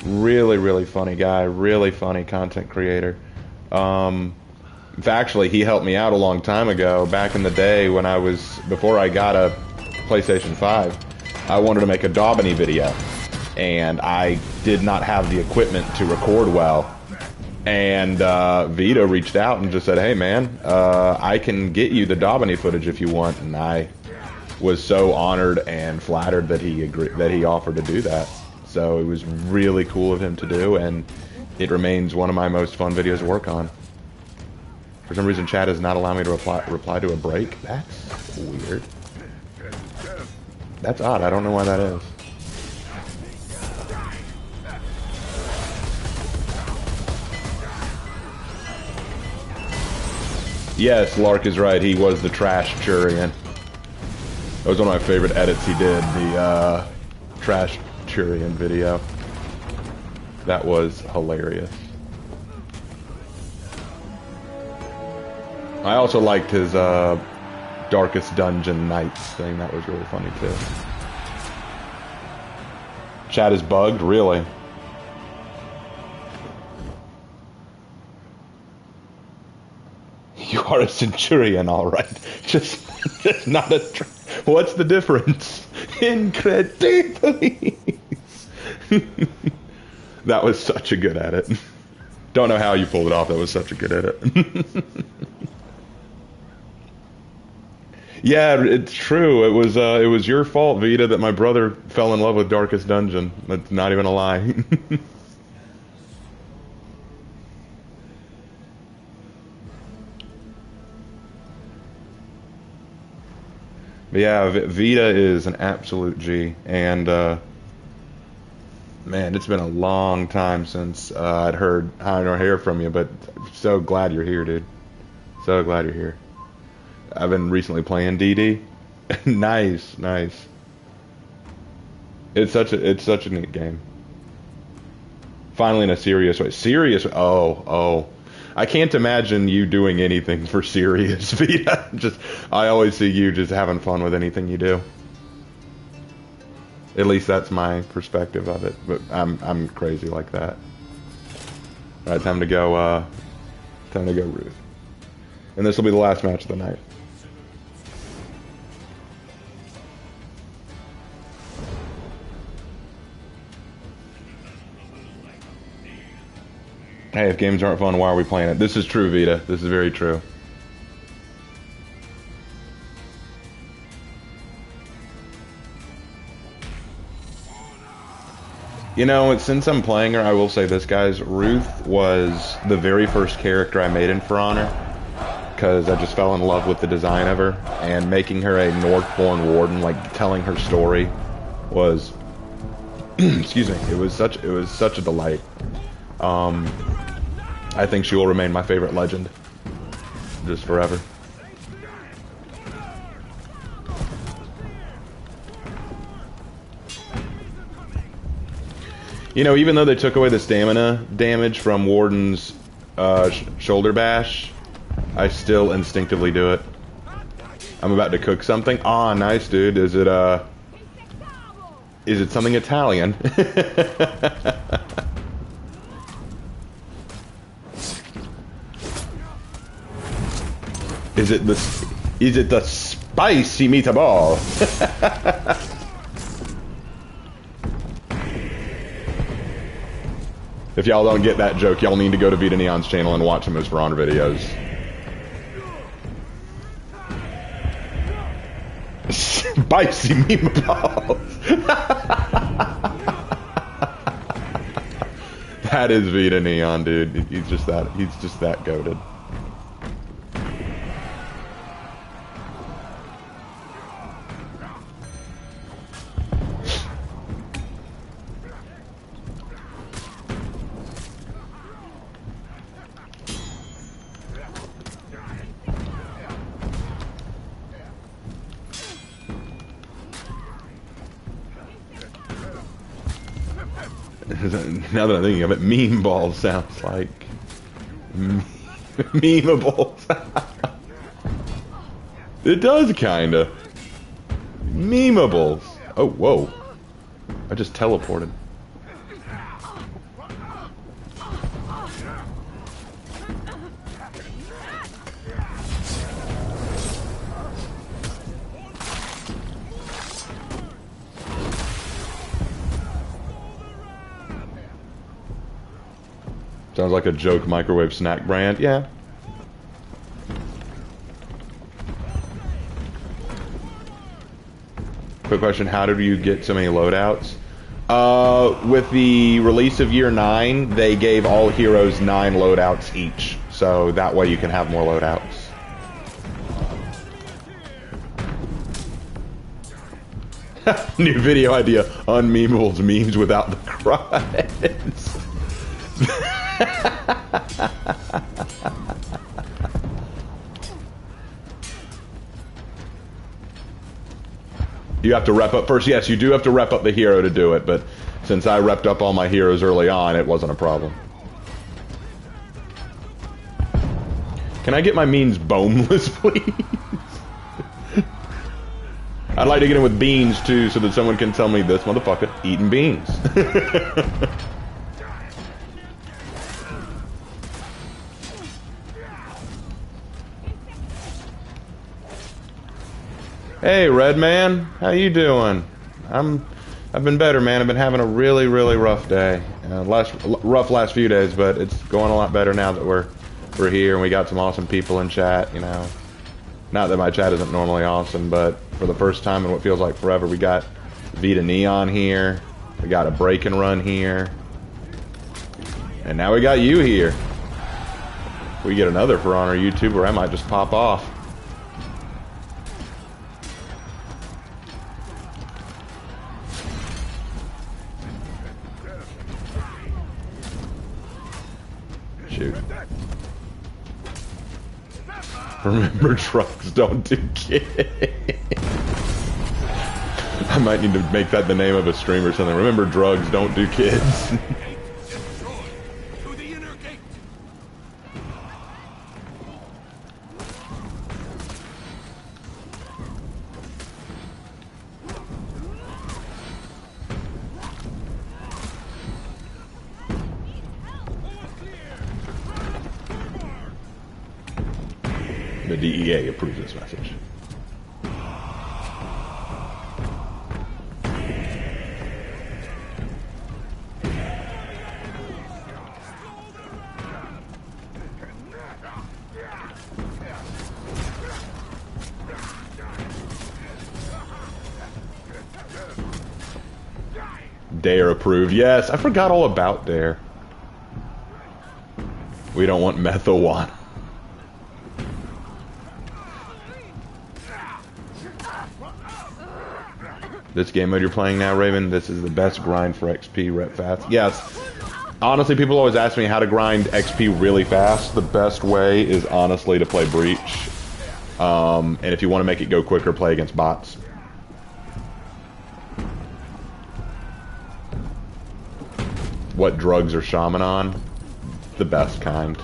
Really, really funny guy. Really funny content creator. Actually, he helped me out a long time ago. Back in the day when before I got a PlayStation 5, I wanted to make a Daubeny video. And I did not have the equipment to record well. And Vito reached out and just said, "Hey man, I can get you the Daubeny footage if you want." And I was so honored and flattered that he offered to do that. So it was really cool of him to do, and it remains one of my most fun videos to work on. For some reason, chat does not allow me to reply to a break. That's weird. That's odd. I don't know why that is. Yes, Lark is right. He was the Trash Churian. That was one of my favorite edits he did, the Trash Churian video. That was hilarious. I also liked his Darkest Dungeon Nights thing. That was really funny too. Chat is bugged? Really? You are a centurion, all right. Just not a. What's the difference? Incredibly. That was such a good edit. Don't know how you pulled it off. That was such a good edit. Yeah, it's true. It was your fault, Vita, that my brother fell in love with Darkest Dungeon. That's not even a lie. But yeah, Vita is an absolute G, and man, it's been a long time since I'd heard or hear from you, but so glad you're here, dude. So glad you're here. I've been recently playing DD. Nice, nice. It's such a neat game. Finally in a serious way. Serious. Oh. I can't imagine you doing anything for serious, Vita. I always see you just having fun with anything you do. At least that's my perspective of it. But I'm crazy like that. All right, time to go Ruth. And this will be the last match of the night. Hey, if games aren't fun, why are we playing it? This is true, Vita. This is very true. You know, since I'm playing her, I will say this, guys. Ruth was the very first character I made in For Honor, because I just fell in love with the design of her, and making her a Northborn warden, like telling her story, was excuse me, it was such a delight. I think she will remain my favorite legend, just forever. You know, even though they took away the stamina damage from Warden's shoulder bash, I still instinctively do it. I'm about to cook something. Ah, nice, dude. Is it something Italian? Is it the spicy meatball? If y'all don't get that joke, y'all need to go to Vita Neon's channel and watch him his For Honor videos. Spicy meatballs. That is Vita Neon, dude. He's just that goated. Now that I'm thinking of it, meme balls sounds like memeables. It does kinda. Memeables. Oh, whoa. I just teleported. Sounds like a joke microwave snack brand. Yeah. Quick question, how did you get so many loadouts? With the release of Year 9, they gave all heroes 9 loadouts each. So that way you can have more loadouts. New video idea, unmemeables memes without the cries. You have to rep up first. Yes, you do have to rep up the hero to do it, but since I repped up all my heroes early on, it wasn't a problem. Can I get my means boneless, please? I'd like to get in with beans too, so that someone can tell me this motherfucker eating beans. Hey, Red Man, how you doing? I've been better, man. I've been having a really rough day. Rough last few days, but it's going a lot better now that we're here and we got some awesome people in chat. You know, not that my chat isn't normally awesome, but for the first time in what feels like forever, we got Vita Neon here. We got a break and run here, and now we got you here. We get another For Honor YouTuber, I might just pop off. Shoot. Remember, drugs don't do kids. I might need to make that the name of a stream or something. Remember, drugs don't do kids. To the inner gate. The DEA approves this message. Dare approved. Yes, I forgot all about Dare. We don't want methawana. This game mode you're playing now, Raven, this is the best grind for XP rep fast. Yes. Honestly, people always ask me how to grind XP really fast. The best way is honestly to play Breach. And if you want to make it go quicker, play against bots. What drugs are Shaman on? The best kind.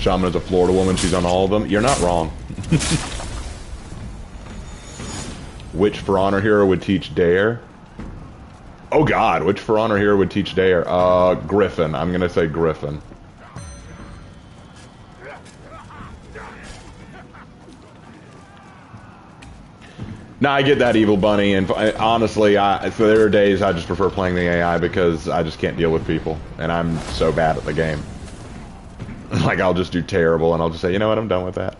Shaman is a Florida woman. She's on all of them. You're not wrong. Which For Honor hero would teach Dare? Oh God, which For Honor hero would teach Dare? Griffin. I'm gonna say Griffin. Nah, I get that, Evil Bunny, and honestly, so there are days I just prefer playing the AI because I just can't deal with people, and I'm so bad at the game. Like, I'll just do terrible, and I'll just say, you know what, I'm done with that.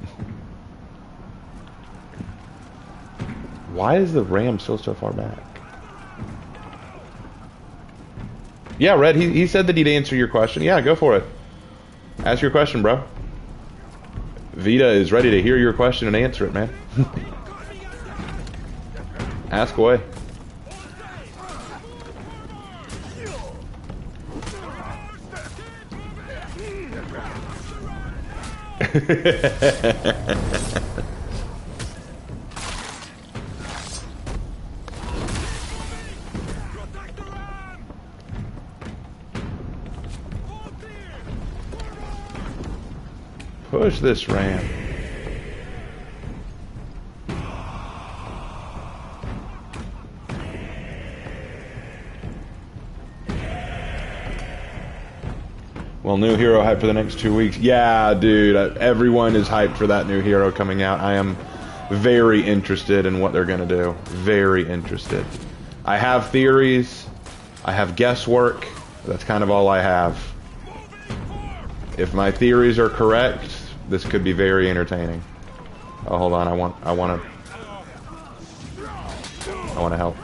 Why is the RAM still so far back? Yeah, Red, he said that he'd answer your question. Yeah, go for it. Ask your question, bro. Vita is ready to hear your question and answer it, man. Ask away. Push this ramp. Well, new hero hype for the next 2 weeks. Yeah, dude, everyone is hyped for that new hero coming out. I am very interested in what they're going to do. Very interested. I have theories. I have guesswork. That's kind of all I have. If my theories are correct, this could be very entertaining. Oh, hold on. I want to help.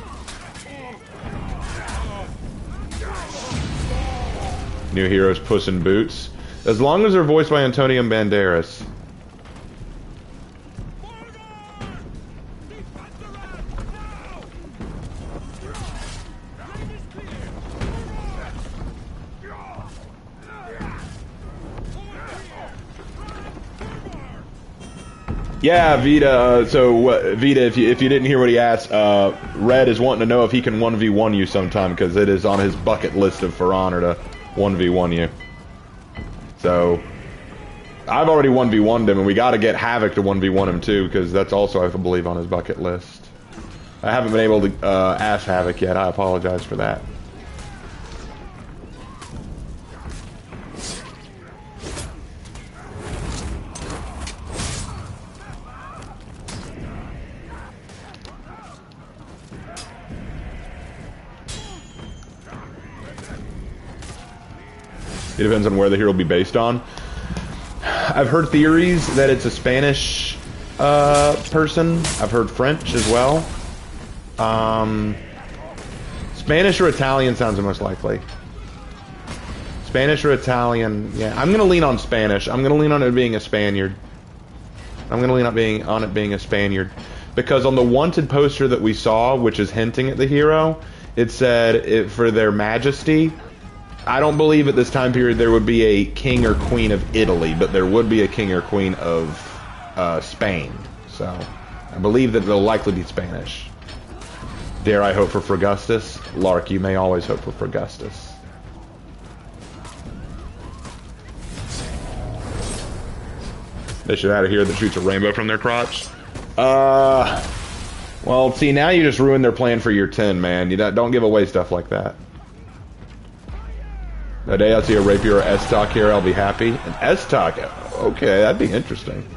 New heroes, Puss in Boots. As long as they're voiced by Antonio Banderas. Yeah, Vita. Vita, if you didn't hear what he asked, Red is wanting to know if he can 1v1 you sometime because it is on his bucket list of For Honor to 1v1 you. So I've already 1v1'd him, and we got to get Havoc to 1v1 him too because that's also, I believe, on his bucket list. I haven't been able to ask Havoc yet. I apologize for that. It depends on where the hero will be based on. I've heard theories that it's a Spanish person. I've heard French as well. Spanish or Italian sounds the most likely. Spanish or Italian, yeah. I'm gonna lean on Spanish. I'm gonna lean on it being a Spaniard. I'm gonna lean on it being a Spaniard. Because on the wanted poster that we saw, which is hinting at the hero, it said for their majesty. I don't believe at this time period there would be a king or queen of Italy, but there would be a king or queen of Spain. So I believe that they'll likely be Spanish. Dare I hope for Fragustus? Lark, you may always hope for Fragustus. They should add a hero that shoots a rainbow from their crotch. Well, see, now you just ruined their plan for year 10, man. You don't give away stuff like that. The day I see a rapier or S-Talk here, I'll be happy. An S-Talk? Okay, that'd be interesting.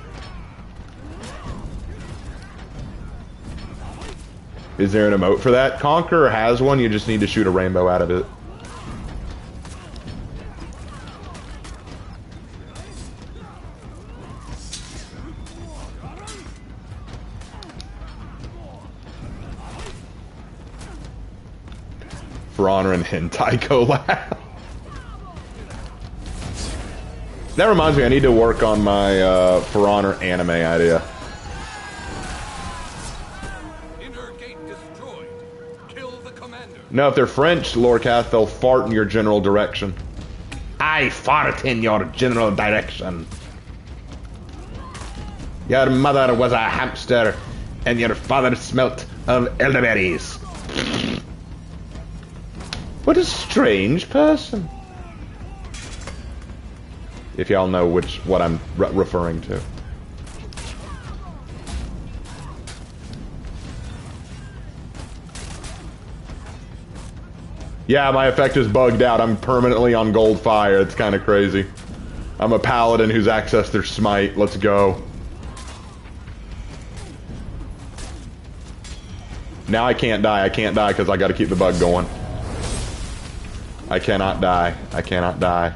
Is there an emote for that? Conqueror has one, you just need to shoot a rainbow out of it. For honor and hentai collab. That reminds me, I need to work on my For Honor anime idea. Inner gate destroyed. Kill the commander. No, if they're French, Lorcath, they'll fart in your general direction. I fart in your general direction. Your mother was a hamster, and your father smelt of elderberries. What a strange person. If y'all know what I'm referring to. Yeah, my effect is bugged out. I'm permanently on gold fire. It's kind of crazy. I'm a paladin who's accessed their smite. Let's go. Now I can't die. I can't die because I got to keep the bug going. I cannot die. I cannot die.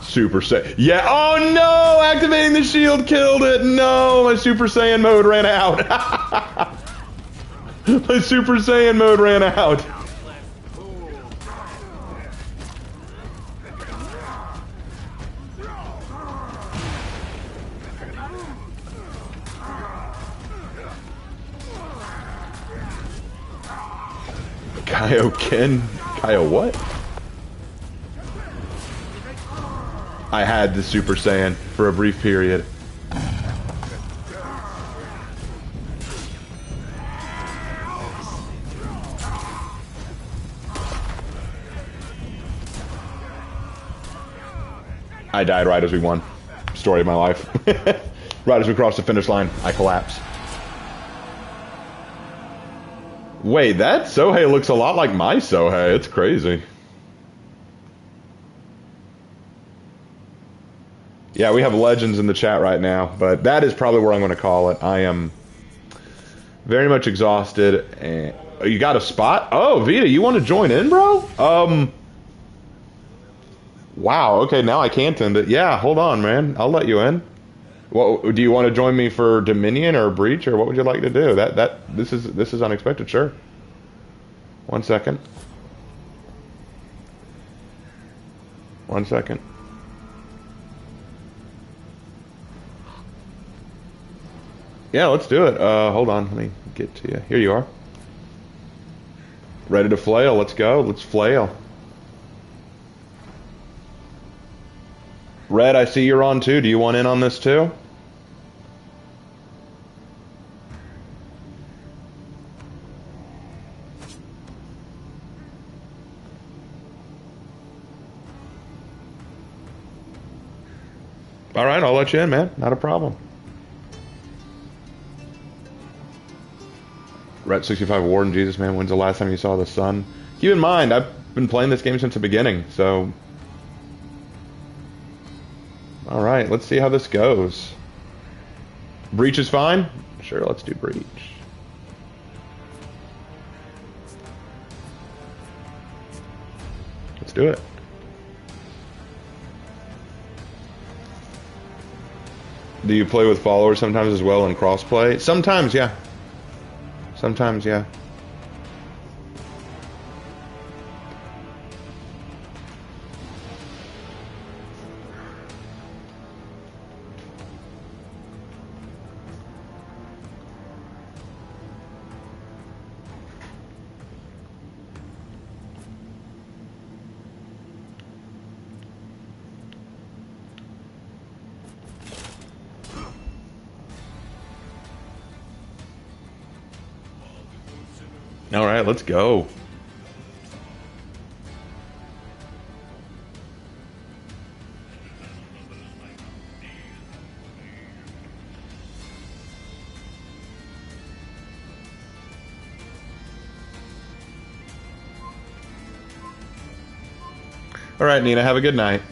Super Saiyan. Yeah. Oh no! Activating the shield killed it. No, my Super Saiyan mode ran out. My Super Saiyan mode ran out. Kaioken? Kaio what? I had the Super Saiyan for a brief period. I died right as we won. Story of my life. Right as we crossed the finish line, I collapsed. Wait, that Sohei looks a lot like my Sohei. It's crazy. Yeah, we have legends in the chat right now, but that is probably where I'm going to call it. I am very much exhausted. And you got a spot? Oh, Vita, you want to join in, bro? Wow. Okay, now I can't end it. Yeah, hold on, man. I'll let you in. Well, do you want to join me for Dominion or Breach, or what would you like to do? This is unexpected. Sure. 1 second. 1 second. Yeah, let's do it. Hold on, let me get to you. Here you are. Ready to flail? Let's go. Let's flail. Red, I see you're on too. Do you want in on this too? All right, I'll let you in, man. Not a problem. Ret 65 Warden, Jesus, man, when's the last time you saw the sun? Keep in mind, I've been playing this game since the beginning, so... Alright, let's see how this goes. Breach is fine? Sure, let's do Breach. do it. Do you play with followers sometimes as well in crossplay? Sometimes, yeah. Sometimes, yeah. All right, let's go. All right, Nina, have a good night.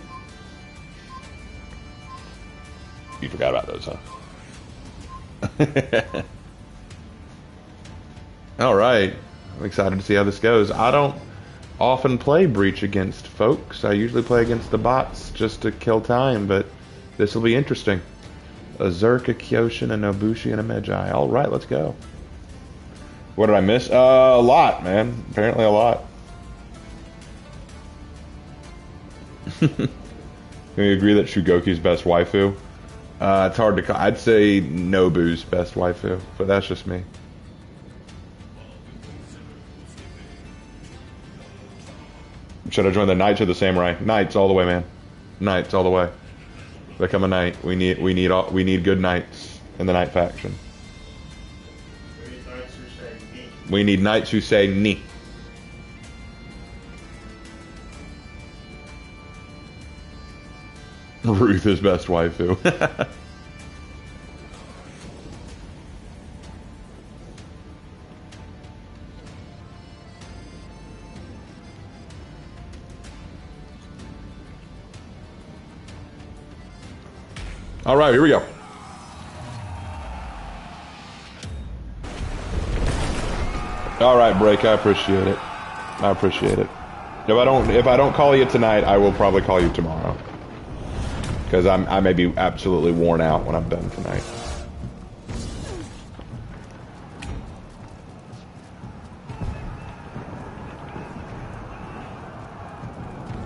You forgot about those, huh? All right. I'm excited to see how this goes. I don't often play Breach against folks. I usually play against the bots just to kill time, but this will be interesting. A Zerk, a Kyoshin, a Nobushi, and a Medjai. All right, let's go. What did I miss? A lot, man. Apparently a lot. Can we agree that Shugoki's best waifu? It's hard to call. I'd say Nobu's best waifu, but that's just me. Should I join the Knights or the Samurai? Knights all the way, man. Knights all the way. Become a knight. We need good knights in the Knight faction. We need knights who say ni. Ruth is best waifu. All right, here we go. All right, Break. I appreciate it. I appreciate it. If I don't call you tonight, I will probably call you tomorrow. Because I may be absolutely worn out when I'm done tonight.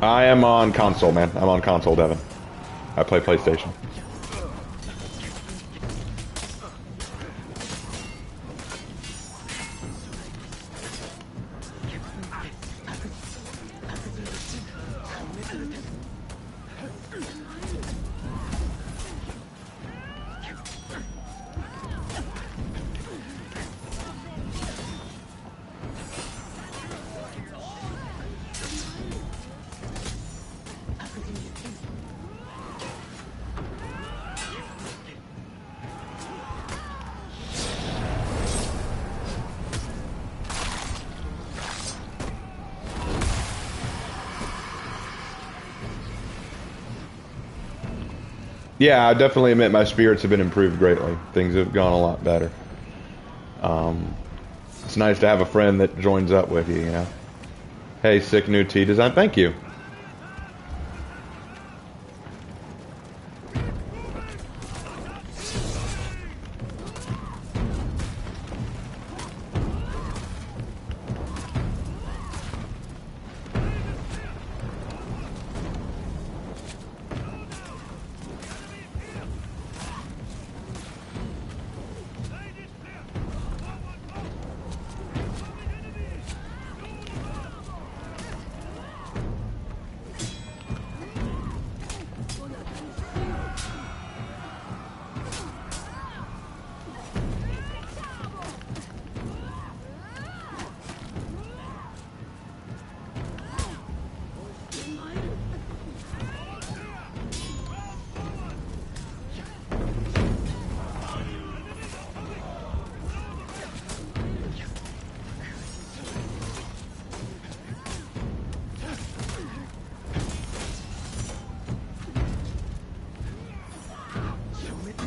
I am on console, man. I'm on console, Devin. I play PlayStation. Yeah, I definitely admit my spirits have been improved greatly. Things have gone a lot better. It's nice to have a friend that joins up with you, you know. Hey, sick new tea design. Thank you.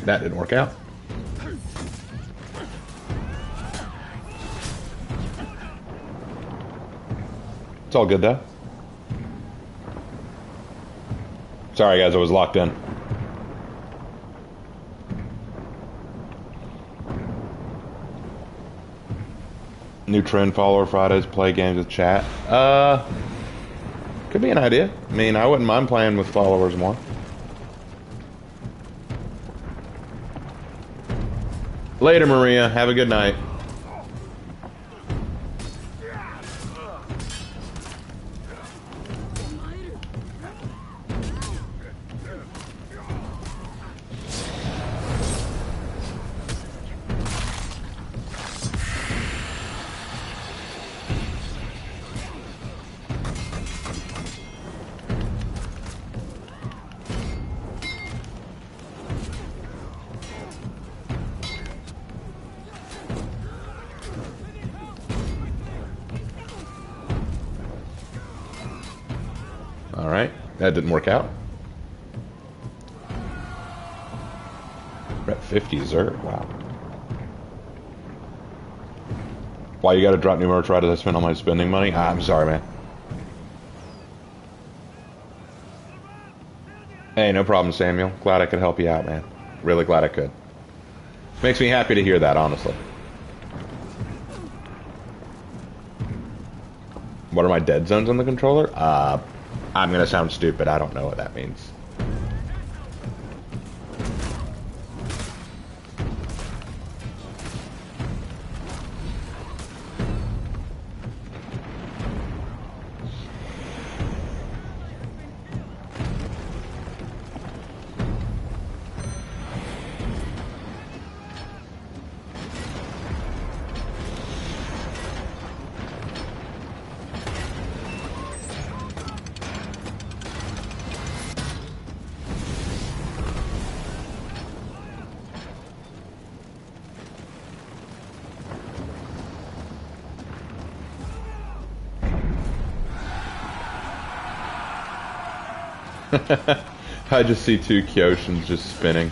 That didn't work out. It's all good though. Sorry, guys, I was locked in. New trend follower Fridays, play games with chat. Could be an idea. I mean, I wouldn't mind playing with followers more. Later, Maria. Have a good night. Alright, that didn't work out. Rep 50 Zerg, wow. Why you gotta drop new merch right as I spend all my spending money? I'm sorry, man. Hey, no problem, Samuel. Glad I could help you out, man. Really glad I could. Makes me happy to hear that, honestly. What are my dead zones on the controller? I'm gonna sound stupid. I don't know what that means. I just see two Kyoshins just spinning.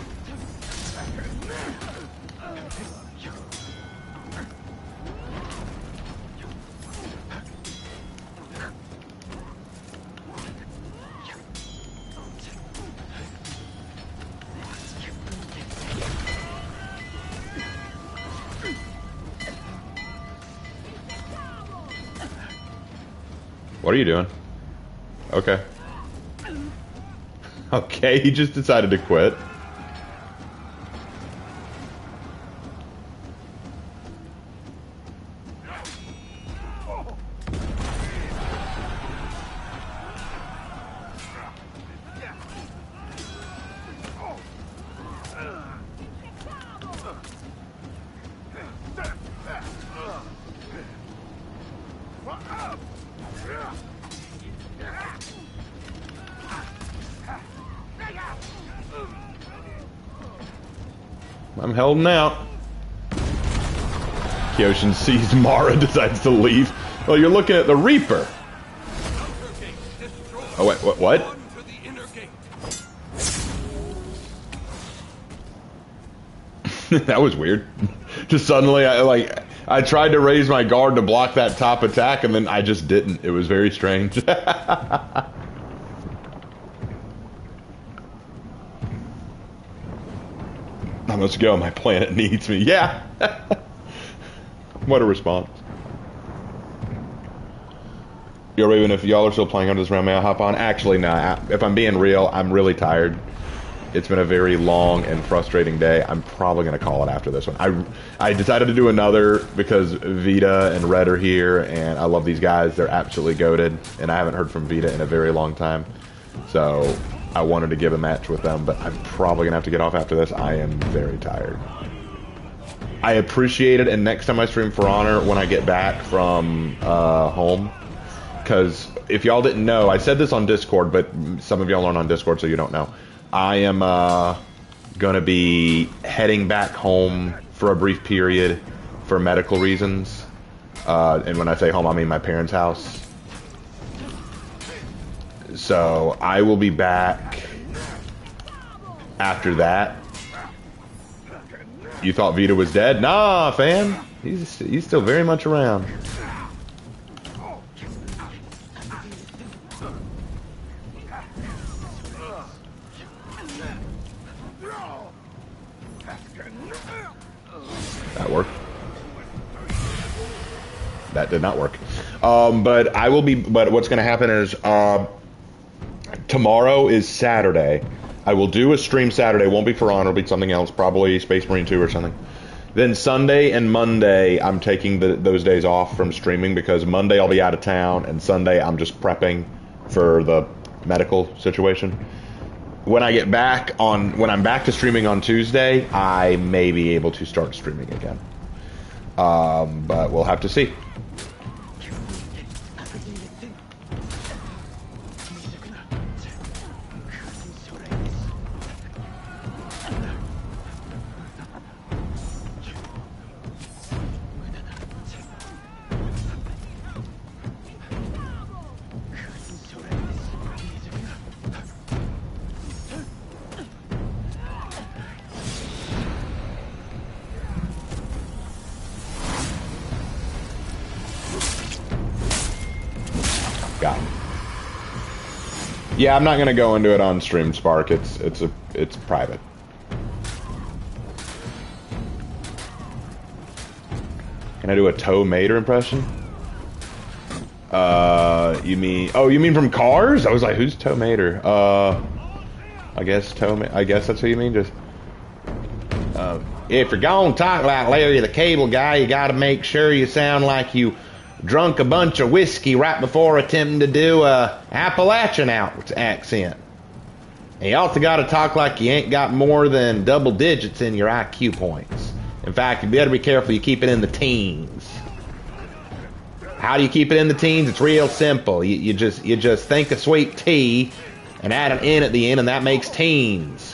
What are you doing? Okay. Okay, he just decided to quit. I'm holding out. Kyoshin sees Mara, decides to leave. Well, you're looking at the Reaper. Oh, wait, what? That was weird. Just suddenly, I tried to raise my guard to block that top attack, and then I just didn't. It was very strange. I must go. My planet needs me. Yeah. What a response. Yo, Raven, if y'all are still playing on this round, may I hop on? Actually, no. If I'm being real, I'm really tired. It's been a very long and frustrating day. I'm probably going to call it after this one. I decided to do another because Vita and Red are here, and I love these guys. They're absolutely goated, and I haven't heard from Vita in a very long time. So I wanted to give a match with them, but I'm probably going to have to get off after this. I am very tired. I appreciate it, and next time I stream For Honor, when I get back from home, because if y'all didn't know, I said this on Discord, but some of y'all aren't on Discord, so you don't know. I am going to be heading back home for a brief period for medical reasons. And when I say home, I mean my parents' house. So I will be back after that. You thought Vita was dead? Nah, fam. He's still very much around. did not work. But I will be. But what's going to happen is tomorrow is Saturday. I will do a stream Saturday. It won't be for Honor. It'll be something else, probably Space Marine 2 or something. Then Sunday and Monday, I'm taking those days off from streaming because Monday I'll be out of town, and Sunday I'm just prepping for the medical situation. When I'm back to streaming on Tuesday, I may be able to start streaming again. But we'll have to see. Yeah, I'm not gonna go into it on Stream Spark. It's private. Can I do a Tow Mater impression? You mean from Cars? I was like, who's Tow Mater? I guess that's what you mean. Just if you're gonna talk like Larry the Cable Guy, you got to make sure you sound like you drunk a bunch of whiskey right before attempting to do a Appalachian accent. And you also got to talk like you ain't got more than double digits in your IQ points. In fact, you better be careful you keep it in the teens. How do you keep it in the teens? It's real simple. You just think a sweet tea and add an N at the end, and that makes teens.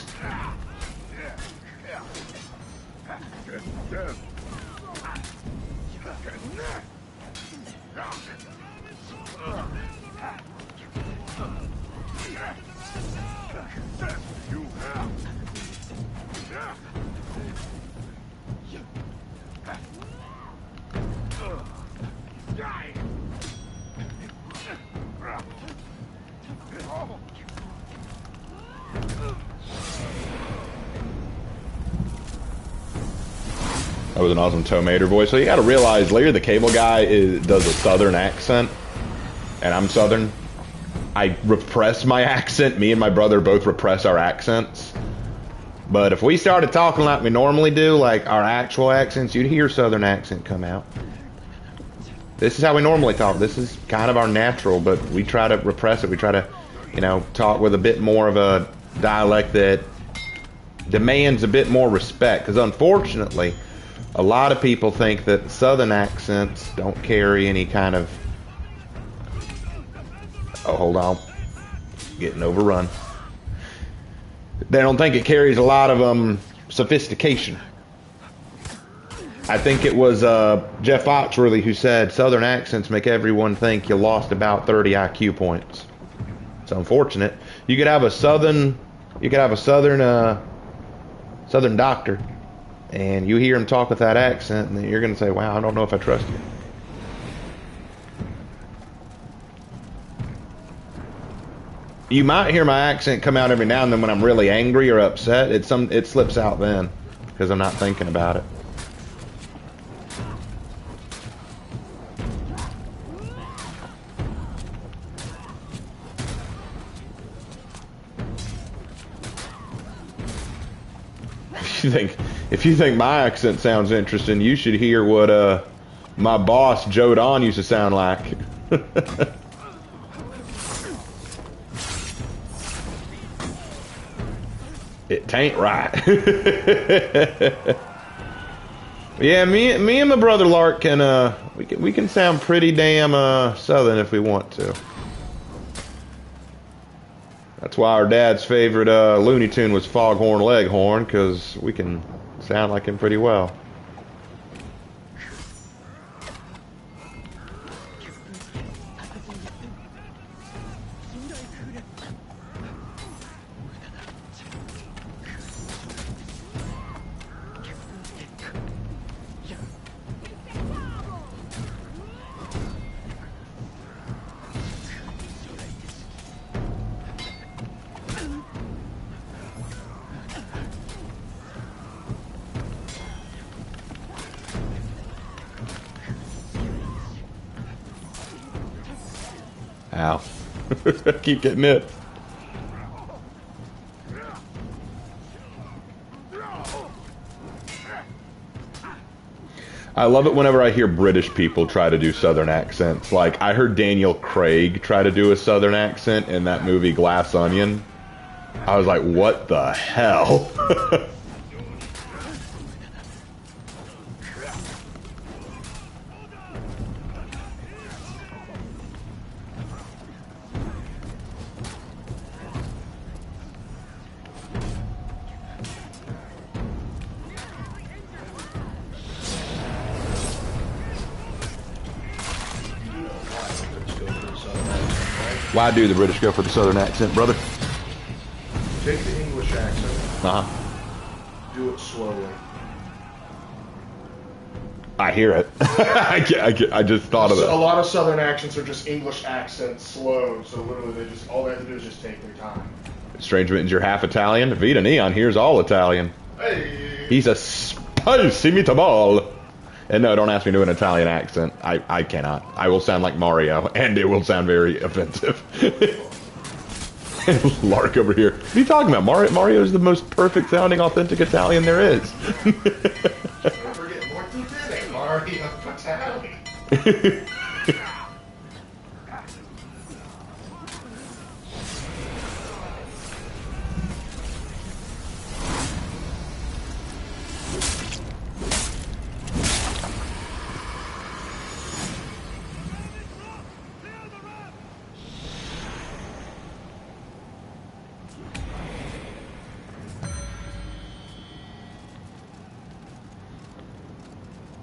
That was an awesome Tow Mater voice. So you got to realize, Larry the Cable Guy does a Southern accent, and I'm Southern. I repress my accent. Me and my brother both repress our accents. But if we started talking like we normally do, like our actual accents, you'd hear Southern accent come out. This is how we normally talk. This is kind of our natural, but we try to repress it. We try to, talk with a bit more of a dialect that demands a bit more respect. Because unfortunately, a lot of people think that Southern accents don't carry any kind of... Oh, hold on. Getting overrun. They don't think it carries a lot of sophistication. I think it was Jeff Foxworthy who said Southern accents make everyone think you lost about 30 IQ points. It's unfortunate. You could have a Southern doctor, and you hear him talk with that accent, and you're going to say, wow, I don't know if I trust you. You might hear my accent come out every now and then when I'm really angry or upset. It slips out then because I'm not thinking about it. If you think my accent sounds interesting, you should hear what my boss Joe Don used to sound like. It tain't right. Yeah, me and my brother Lark can we can sound pretty damn Southern if we want to. That's why our dad's favorite Looney Tune was Foghorn Leghorn, because we can sound like him pretty well. Ow. I keep getting hit. I love it whenever I hear British people try to do Southern accents. Like, I heard Daniel Craig try to do a Southern accent in that movie Glass Onion. I was like, what the hell? Why do the British go for the Southern accent, brother? Take the English accent. Uh-huh. Do it slowly. I hear it. I just thought of it. A lot of Southern accents are just English accents slow, so literally all they have to do is just take their time. Strange means you're half Italian. Vita Neon here's all Italian. Hey! He's a spicy meatball. And no, don't ask me to do an Italian accent. I cannot. I will sound like Mario, and it will sound very offensive. Lark over here. What are you talking about? Mario is the most perfect sounding, authentic Italian there is. Don't forget, Mario Italian.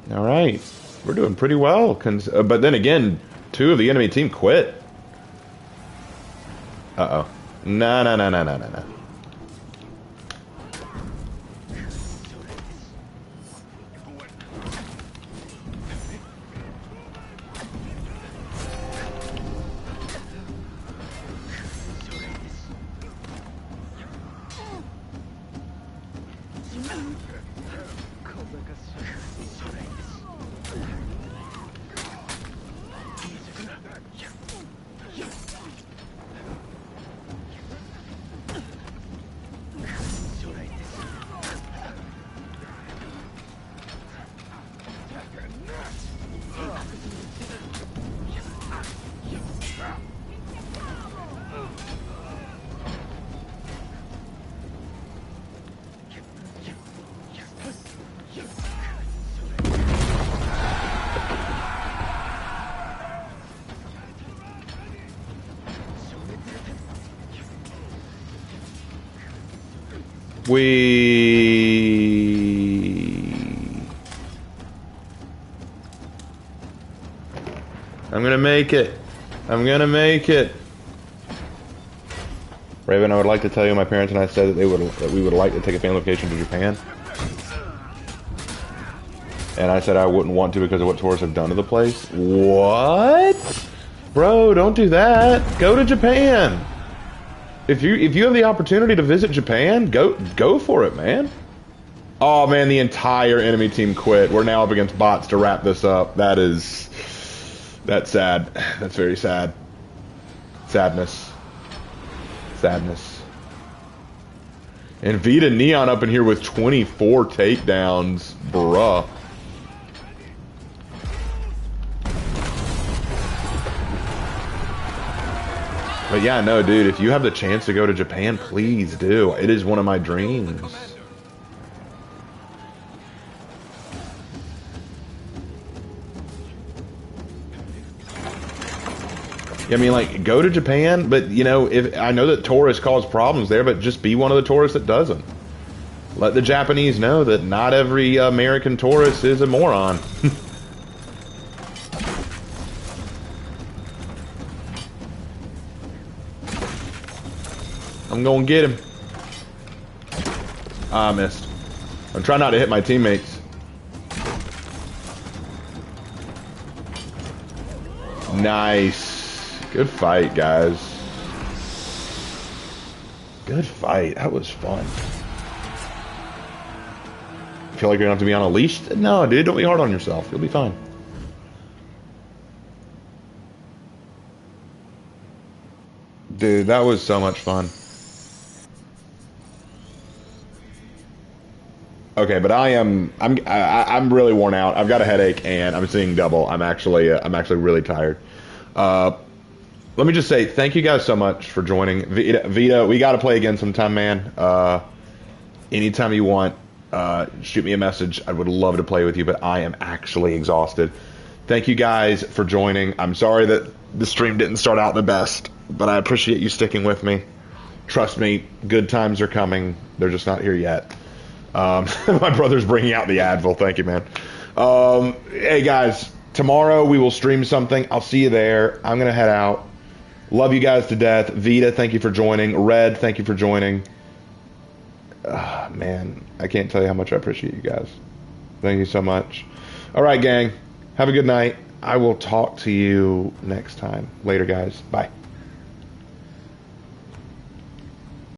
All right. We're doing pretty well. But then again, 2 of the enemy team quit. Uh-oh. No. I'm gonna make it. I'm gonna make it. Raven, I would like to tell you my parents and I said that we would like to take a family vacation to Japan. And I said I wouldn't want to because of what tourists have done to the place. What? Bro, don't do that. Go to Japan. If you have the opportunity to visit Japan, go for it, man. Oh man, the entire enemy team quit. We're now up against bots to wrap this up. That's sad. That's very sad. Sadness. And Vita Neon up in here with 24 takedowns, bruh. But yeah, no, dude, if you have the chance to go to Japan, please do. It is one of my dreams. I mean, like, go to Japan, but, you know, I know that tourists cause problems there, but just be one of the tourists that doesn't. Let the Japanese know that not every American tourist is a moron. I'm gonna get him. Ah, I missed. I'm trying not to hit my teammates. Nice. Good fight, guys. Good fight. That was fun. Feel like you're gonna have to be on a leash? No, dude, don't be hard on yourself. You'll be fine. Dude, that was so much fun. Okay, but I'm really worn out. I've got a headache and I'm seeing double. I'm actually really tired. Uh, Let me just say thank you guys so much for joining. Vita, we got to play again sometime, man. Anytime you want, shoot me a message. I would love to play with you, but I am actually exhausted. Thank you guys for joining. I'm sorry that the stream didn't start out the best, but I appreciate you sticking with me. Trust me, good times are coming. They're just not here yet. My brother's bringing out the Advil. Thank you, man. Hey, guys, tomorrow we will stream something. I'll see you there. I'm going to head out. Love you guys to death. Vita, thank you for joining. Red, thank you for joining. Man, I can't tell you how much I appreciate you guys. Thank you so much. All right, gang. Have a good night. I will talk to you next time. Later, guys. Bye.